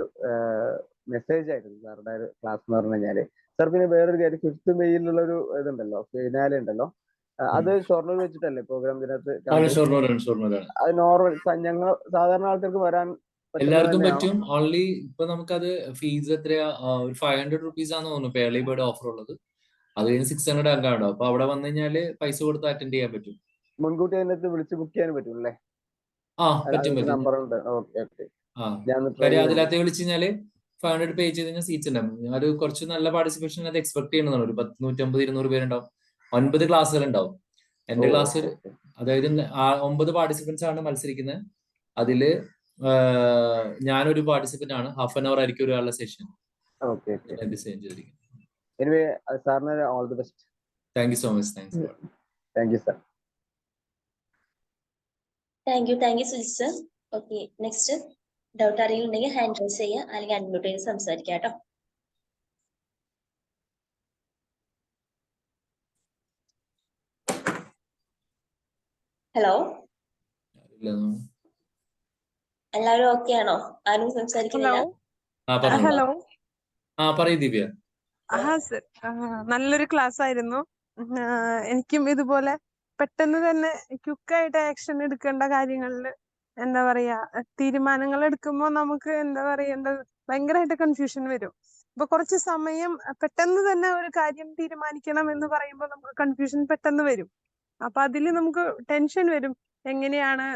മെസ്സേജ് ആയിരുന്നു സാറുടെ ക്ലാസ് എന്ന് പറഞ്ഞു കഴിഞ്ഞാല്. സാർ പിന്നെ വേറൊരു കാര്യം, 5th മെയ്യിലുള്ള ഒരു ഇതുണ്ടല്ലോ, ഫിനാലെ ഉണ്ടല്ലോ, അത് ഷൊർണൂർ വെച്ചിട്ടല്ലേ പ്രോഗ്രാം ഇതിനകത്ത്? അത് നോർമൽ ഞങ്ങൾ സാധാരണ ആൾക്കാർക്ക് വരാൻ എല്ലാവർക്കും പറ്റും. ഓൺലി ഇപ്പൊ നമുക്കത് ഫീസ് എത്രയാ, ഒരു 500 റുപ്പീസ് ആണെന്ന് തോന്നുന്നു ഇപ്പൊ ഏർലി ബേർഡ് ഓഫർ ഉള്ളത്. അത് കഴിഞ്ഞ് 600 അങ്കാണ്ടോ. അപ്പൊ അവിടെ വന്നു കഴിഞ്ഞാല് പൈസ കൊടുത്ത് അറ്റൻഡ് ചെയ്യാൻ പറ്റും. മുൻകൂട്ടി അതിനകത്ത് വിളിച്ച് ബുക്ക് ചെയ്യാൻ പറ്റും അല്ലേ? പറ്റും. നമ്പർ ഉണ്ട്. ഓക്കെ. കാര്യം അതിനകത്ത് വിളിച്ചു കഴിഞ്ഞാല് 500 പേ ചെയ്ത് കഴിഞ്ഞാൽ സീറ്റ്സ് ഉണ്ടാവും. അത് കുറച്ച് നല്ല പാർട്ടിസിപ്പേഷൻ അത് എക്സ്പെക്ട് ചെയ്യുന്നതാണ്. ഒരു 150-200 പേരുണ്ടാവും. 9 ക്ലാസ്സുകൾ ഉണ്ടാവും. എന്റെ ക്ലാസ്, അതായത് 9 പാർട്ടിസിപ്പൻസ് ആണ് മത്സരിക്കുന്നത്. അതില് ഞാനൊരു പാർട്ടിസിപ്പന്റ് ആണ്. ഹാഫ് ആൻ അവർ ആയിരിക്കും ഒരാളുടെ സെഷൻ ഡിസൈൻ ചെയ്തിരിക്കുന്നത്. എനിവേ സാറിന് all the best. Thank you so much. Thank you sir. Thank you Sujith sir. Okay, next doubt ആരെങ്കിലും ഉണ്ടെങ്കിൽ ഹാൻഡ് റൈസ് ചെയ്യുക, അല്ലെങ്കിൽ അൺമ്യൂട്ട് ചെയ്ത് സംസാരിക്കാം കേട്ടോ. ഹലോ, എല്ലാവരും ഓക്കെ ആണോ? ആരും സംസാരിക്കുന്നില്ല? ഹലോ. പറയൂ ദിവ്യ. സർ, നല്ലൊരു ക്ലാസ് ആയിരുന്നു. എനിക്കും ഇതുപോലെ പെട്ടെന്ന് തന്നെ ക്വിക്കായിട്ട് ആക്ഷൻ എടുക്കേണ്ട കാര്യങ്ങളിൽ എന്താ പറയാ, തീരുമാനങ്ങൾ എടുക്കുമ്പോൾ നമുക്ക് എന്താ പറയേണ്ടത് ഭയങ്കരമായിട്ട് കൺഫ്യൂഷൻ വരും. ഇപ്പൊ കുറച്ച് സമയം പെട്ടെന്ന് തന്നെ ഒരു കാര്യം തീരുമാനിക്കണം എന്ന് പറയുമ്പോൾ നമുക്ക് കൺഫ്യൂഷൻ പെട്ടെന്ന് വരും. അപ്പൊ അതില് നമുക്ക് ടെൻഷൻ വരും, എങ്ങനെയാണ്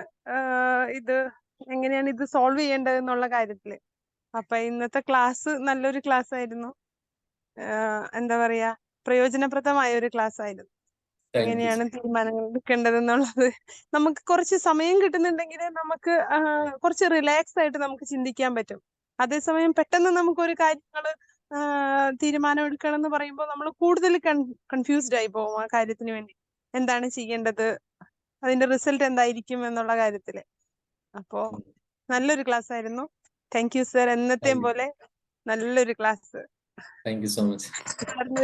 ഇത് സോൾവ് ചെയ്യേണ്ടത് എന്നുള്ള കാര്യത്തില്. അപ്പൊ ഇന്നത്തെ ക്ലാസ് നല്ലൊരു ക്ലാസ് ആയിരുന്നു. എന്താ പറയാ, പ്രയോജനപ്രദമായ ഒരു ക്ലാസ് ആയിരുന്നു. എങ്ങനെയാണ് തീരുമാനങ്ങൾ എടുക്കേണ്ടത് എന്നുള്ളത് നമുക്ക് കുറച്ച് സമയം കിട്ടുന്നുണ്ടെങ്കിൽ നമുക്ക് കുറച്ച് റിലാക്സ് ആയിട്ട് നമുക്ക് ചിന്തിക്കാൻ പറ്റും. അതേസമയം പെട്ടെന്ന് നമുക്കൊരു കാര്യങ്ങള് തീരുമാനം എടുക്കണം എന്ന് പറയുമ്പോൾ നമ്മൾ കൂടുതൽ കൺഫ്യൂസ്ഡ് ആയി പോകും ആ കാര്യത്തിന് വേണ്ടി. എന്താണ് ചെയ്യേണ്ടത്, അതിന്റെ റിസൾട്ട് എന്തായിരിക്കും എന്നുള്ള കാര്യത്തില്. അപ്പോ നല്ലൊരു ക്ലാസ് ആയിരുന്നു. Thank you sir. എന്നത്തെയും പോലെ നല്ലൊരു class. Thank you so much. സാറിന്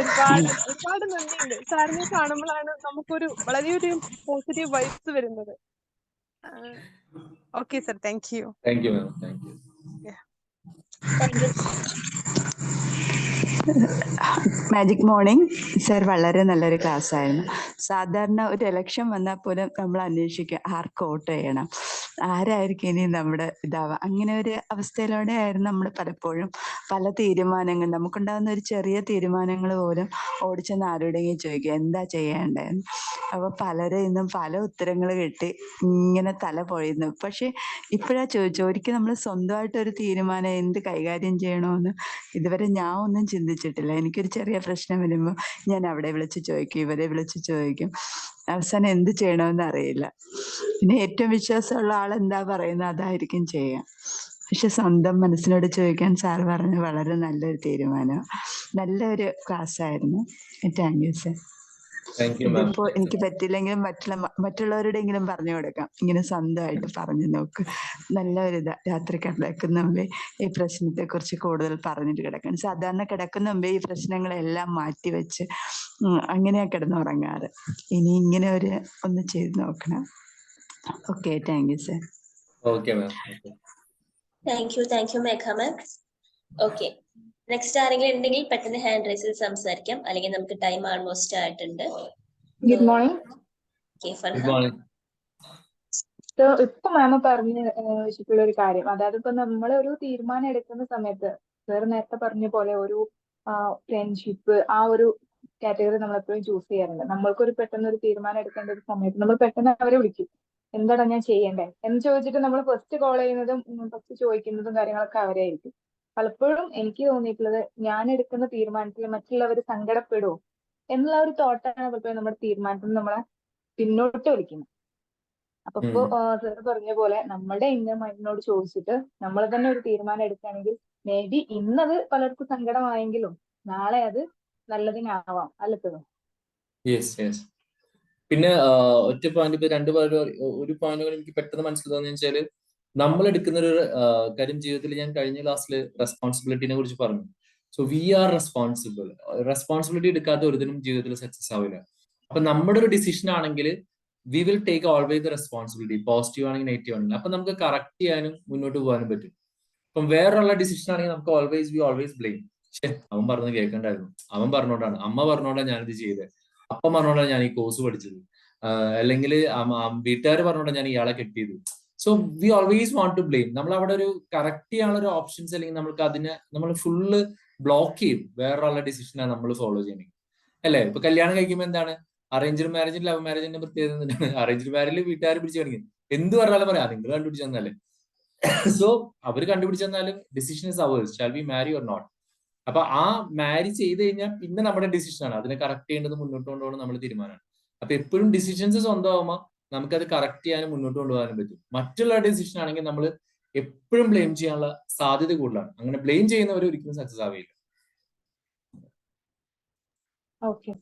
ഒരുപാട് നന്ദിയുണ്ട്. സാറിനെ കാണുമ്പോഴാണ് നമുക്കൊരു വളരെയൊരു പോസിറ്റീവ് വൈബ്സ് വരുന്നത്. Okay sir, thank you. Thank you ma'am. Thank you. Magic morning sir, വളരെ നല്ലൊരു ക്ലാസ് ആയിരുന്നു. സാധാരണ ഒരു ഇലക്ഷൻ വന്നാൽ പോലും നമ്മൾ അന്വേഷിക്കുക ആർക്ക് വോട്ട് ചെയ്യണം, ആരായിരിക്കും ഇനി നമ്മുടെ ഇതാവുക. അങ്ങനെ ഒരു അവസ്ഥയിലൂടെ ആയിരുന്നു നമ്മൾ പലപ്പോഴും പല തീരുമാനങ്ങൾ, നമുക്കുണ്ടാകുന്ന ഒരു ചെറിയ തീരുമാനങ്ങൾ പോലും ഓടിച്ചെന്ന് ആരോടെങ്കിലും ചോദിക്കുക എന്താ ചെയ്യേണ്ടതെന്ന്. അപ്പോൾ പലരും ഇന്നും പല ഉത്തരങ്ങൾ കിട്ടി ഇങ്ങനെ തല പൊഴിയുന്നു. പക്ഷെ ഇപ്പോഴാ ചോദിച്ചു, ഒരിക്കലും നമ്മൾ സ്വന്തമായിട്ടൊരു തീരുമാനം എന്ത് കൈകാര്യം ചെയ്യണമെന്ന് ഇതുവരെ ഞാൻ ഒന്നും ചിന്തിച്ചിട്ടില്ല. എനിക്കൊരു ചെറിയ പ്രശ്നം വരുമ്പോൾ ഞാൻ അവിടെ വിളിച്ച് ചോദിക്കും, ഇവരെ വിളിച്ച് ചോദിക്കും. അവസാനം എന്ത് ചെയ്യണമെന്ന് അറിയില്ല. പിന്നെ ഏറ്റവും വിശ്വാസമുള്ള ആളെന്താ പറയുന്നത് അതായിരിക്കും ചെയ്യുക. പക്ഷെ സ്വന്തം മനസ്സിനോട് ചോദിക്കാൻ സാർ പറഞ്ഞ വളരെ നല്ലൊരു തീരുമാനം, നല്ലൊരു ക്ലാസ് ആയിരുന്നു. Thank you sir. ഇതിപ്പോ എനിക്ക് പറ്റില്ലെങ്കിലും മറ്റുള്ളവരുടെയെങ്കിലും പറഞ്ഞു കൊടുക്കാം, ഇങ്ങനെ സ്വന്തമായിട്ട് പറഞ്ഞു നോക്ക്. നല്ലൊരു രാത്രി കിടക്കുന്ന മുമ്പേ ഈ പ്രശ്നത്തെ കുറിച്ച് കൂടുതൽ പറഞ്ഞിട്ട് കിടക്കണം. സാധാരണ കിടക്കുന്ന മുമ്പേ ഈ പ്രശ്നങ്ങളെല്ലാം മാറ്റിവെച്ച് അങ്ങനെയാ കിടന്നുറങ്ങാറ്. ഇനി ഇങ്ങനെ ഒന്ന് ചെയ്ത് നോക്കണം. Okay, thank you sir. Okay ma'am. Thank U Megha ma'am. Okay, next ആരെങ്കിലും ഉണ്ടെങ്കിൽ പെട്ടെന്ന് ഹാൻഡ് റൈസ് ചെയ്ത് സംസാരിക്കാം, അല്ലെങ്കിൽ നമുക്ക് ടൈം ആൾമോസ്റ്റ് ആയിട്ടുണ്ട്. Good morning. ഇപ്പൊ മാം പറഞ്ഞു വെച്ചിട്ടുള്ള ഒരു കാര്യം, അതായത് ഇപ്പൊ നമ്മൾ ഒരു തീരുമാനം എടുക്കുന്ന സമയത്ത് സാർ നേരത്തെ പറഞ്ഞ പോലെ ഒരു ഫ്രണ്ട്ഷിപ്പ് ആ ഒരു കാറ്റഗറി നമ്മൾ എപ്പോഴും ചൂസ് ചെയ്യാറുണ്ട്. നമ്മൾക്കൊരു പെട്ടെന്ന് ഒരു തീരുമാനം എടുക്കേണ്ട ഒരു സമയത്ത് നമ്മൾ പെട്ടെന്ന് അവരെ വിളിക്കും, എന്താണ് ഞാൻ ചെയ്യേണ്ടേ എന്ന് ചോദിച്ചിട്ട് നമ്മൾ ഫസ്റ്റ് കോൾ ചെയ്യുന്നതും ഫസ്റ്റ് ചോദിക്കുന്നതും കാര്യങ്ങളൊക്കെ അവരെ ആയിരിക്കും. പലപ്പോഴും എനിക്ക് തോന്നിയിട്ടുള്ളത്, ഞാൻ എടുക്കുന്ന തീരുമാനത്തിൽ മറ്റുള്ളവർ സങ്കടപ്പെടുമോ എന്നുള്ള ഒരു തോട്ടാണ് പലപ്പോഴും നമ്മുടെ തീരുമാനത്തിൽ നമ്മളെ പിന്നോട്ട് വിളിക്കുന്നത്. അപ്പൊ ഇപ്പൊ സാർ പറഞ്ഞ പോലെ നമ്മുടെ ഇന്നർ മൈൻഡിനോട് ചോദിച്ചിട്ട് നമ്മൾ തന്നെ ഒരു തീരുമാനം എടുക്കുകയാണെങ്കിൽ മേ ബി ഇന്നത് പലർക്കും സങ്കടമായെങ്കിലും നാളെ അത് നല്ലതിനാവാം അല്ലത്തതും. Yes yes. പിന്നെ ഒറ്റ പോയിന്റ് ഇപ്പൊ ഒരു പോയിന്റ് കൂടി എനിക്ക് പെട്ടെന്ന് മനസ്സിലാവുന്ന വെച്ചാല് നമ്മൾ എടുക്കുന്ന ഒരു കാര്യം ജീവിതത്തിൽ ഞാൻ കഴിഞ്ഞ ക്ലാസ്സിൽ റെസ്പോൺസിബിലിറ്റിനെ കുറിച്ച് പറഞ്ഞു. So we are responsible. Responsibility എടുക്കാത്ത ഒരുതിനും ജീവിതത്തിൽ സക്സസ് ആവില്ല. അപ്പൊ നമ്മുടെ ഒരു ഡിസിഷൻ ആണെങ്കിൽ we will take always the responsibility, positive ആണെങ്കിൽ നെഗറ്റീവ് ആണെങ്കിൽ. അപ്പൊ നമുക്ക് കറക്റ്റ് ചെയ്യാനും മുന്നോട്ട് പോകാനും പറ്റും. ഇപ്പം വേറൊള്ള ഡിസിഷൻ ആണെങ്കിൽ നമുക്ക് ഓൾവേസ് ബ്ലെയിം. അവൻ പറഞ്ഞത് കേൾക്കണ്ടായിരുന്നു, അവൻ പറഞ്ഞോണ്ടാണ്, അമ്മ പറഞ്ഞോണ്ടാണ് ഞാനിത് ചെയ്തത്, അപ്പം പറഞ്ഞോണ്ടാണ് ഞാൻ ഈ കോഴ്സ് പഠിച്ചത്, അല്ലെങ്കിൽ വീട്ടുകാർ പറഞ്ഞോണ്ടാണ് ഞാൻ ഇയാളെ കെട്ടിയത്. So we always want to blame. നമ്മൾ അവിടെ ഒരു കറക്റ്റ് ചെയ്യാനുള്ള ഒരു ഓപ്ഷൻസ് അല്ലെങ്കിൽ നമ്മൾക്ക് അതിനെ നമ്മൾ ഫുള്ള് ബ്ലോക്ക് ചെയ്യും വേറൊരാളുടെ ഡിസിഷനാണ് നമ്മൾ ഫോളോ ചെയ്യണമെങ്കിൽ, അല്ലേ? ഇപ്പൊ കല്യാണം കഴിക്കുമ്പോൾ എന്താണ് അറേഞ്ച്ഡ് മാരേജും ലവ് മാരേജിന്റെ പ്രത്യേകത എന്താണ്? അറേഞ്ച്ഡ് മാരേജിൽ വീട്ടുകാർ പിടിച്ചു കാണിക്കും, എന്ത് പറഞ്ഞാലും പറയാം നിങ്ങൾ കണ്ടുപിടിച്ചെന്നല്ലേ. സോ അവർ കണ്ടുപിടിച്ചെന്നാലും decision is ours, shall be മാരി ഓർ നോട്ട്. അപ്പൊ ആ മാരി ചെയ്ത് കഴിഞ്ഞാൽ പിന്നെ നമ്മുടെ ഡിസിഷനാണ്, അതിനെ കറക്റ്റ് ചെയ്യേണ്ടത് മുന്നോട്ട് കൊണ്ടുപോകണം നമ്മൾ തീരുമാനമാണ്. അപ്പൊ എപ്പോഴും ഡിസിഷൻസ് സ്വന്തമാകുമ്പോൾ നമുക്കത് കറക്റ്റ് ചെയ്യാനും മുന്നോട്ട് കൊണ്ടുപോകാനും പറ്റും. മറ്റുള്ള ഡിസിഷൻ ആണെങ്കിൽ നമ്മൾ എപ്പോഴും ബ്ലെയിം ചെയ്യാനുള്ള സാധ്യത കൂടുതലാണ്. അങ്ങനെ ബ്ലെയിം ചെയ്യുന്നവർ ഒരിക്കലും സക്സസ് ആവില്ല. Okay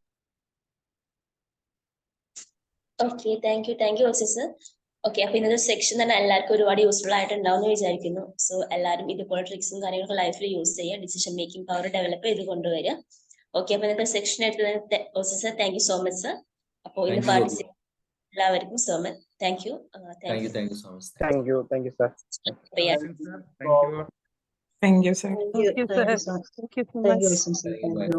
okay, thank you ഓസിസ്. Okay, അപ്പൊ ഇന്നത്തെ സെക്ഷൻ തന്നെ എല്ലാവർക്കും ഒരുപാട് യൂസ്ഫുൾ ആയിട്ടുണ്ടാവും എന്ന് വിചാരിക്കുന്നു. സോ എല്ലാവരും ഇതുപോലെ ട്രിക്സും കാര്യങ്ങളൊക്കെ ലൈഫിൽ യൂസ് ചെയ്യുക, ഡിസിഷൻ മേക്കിംഗ് പവർ ഡെവലപ്പ് ചെയ്ത് കൊണ്ടുവരിക. ഓക്കെ, അപ്പൊ ഇന്നത്തെ സെക്ഷൻ എടുത്തത് ഓസിസ്, thank you so much sir. അപ്പോൾ ഇന്ന് പാർട്ടിസിപ്പേറ്റ് എല്ലാവർക്കും so much thank you. Thank you so much. Thank you sir. Thank you sir. Thank you so much.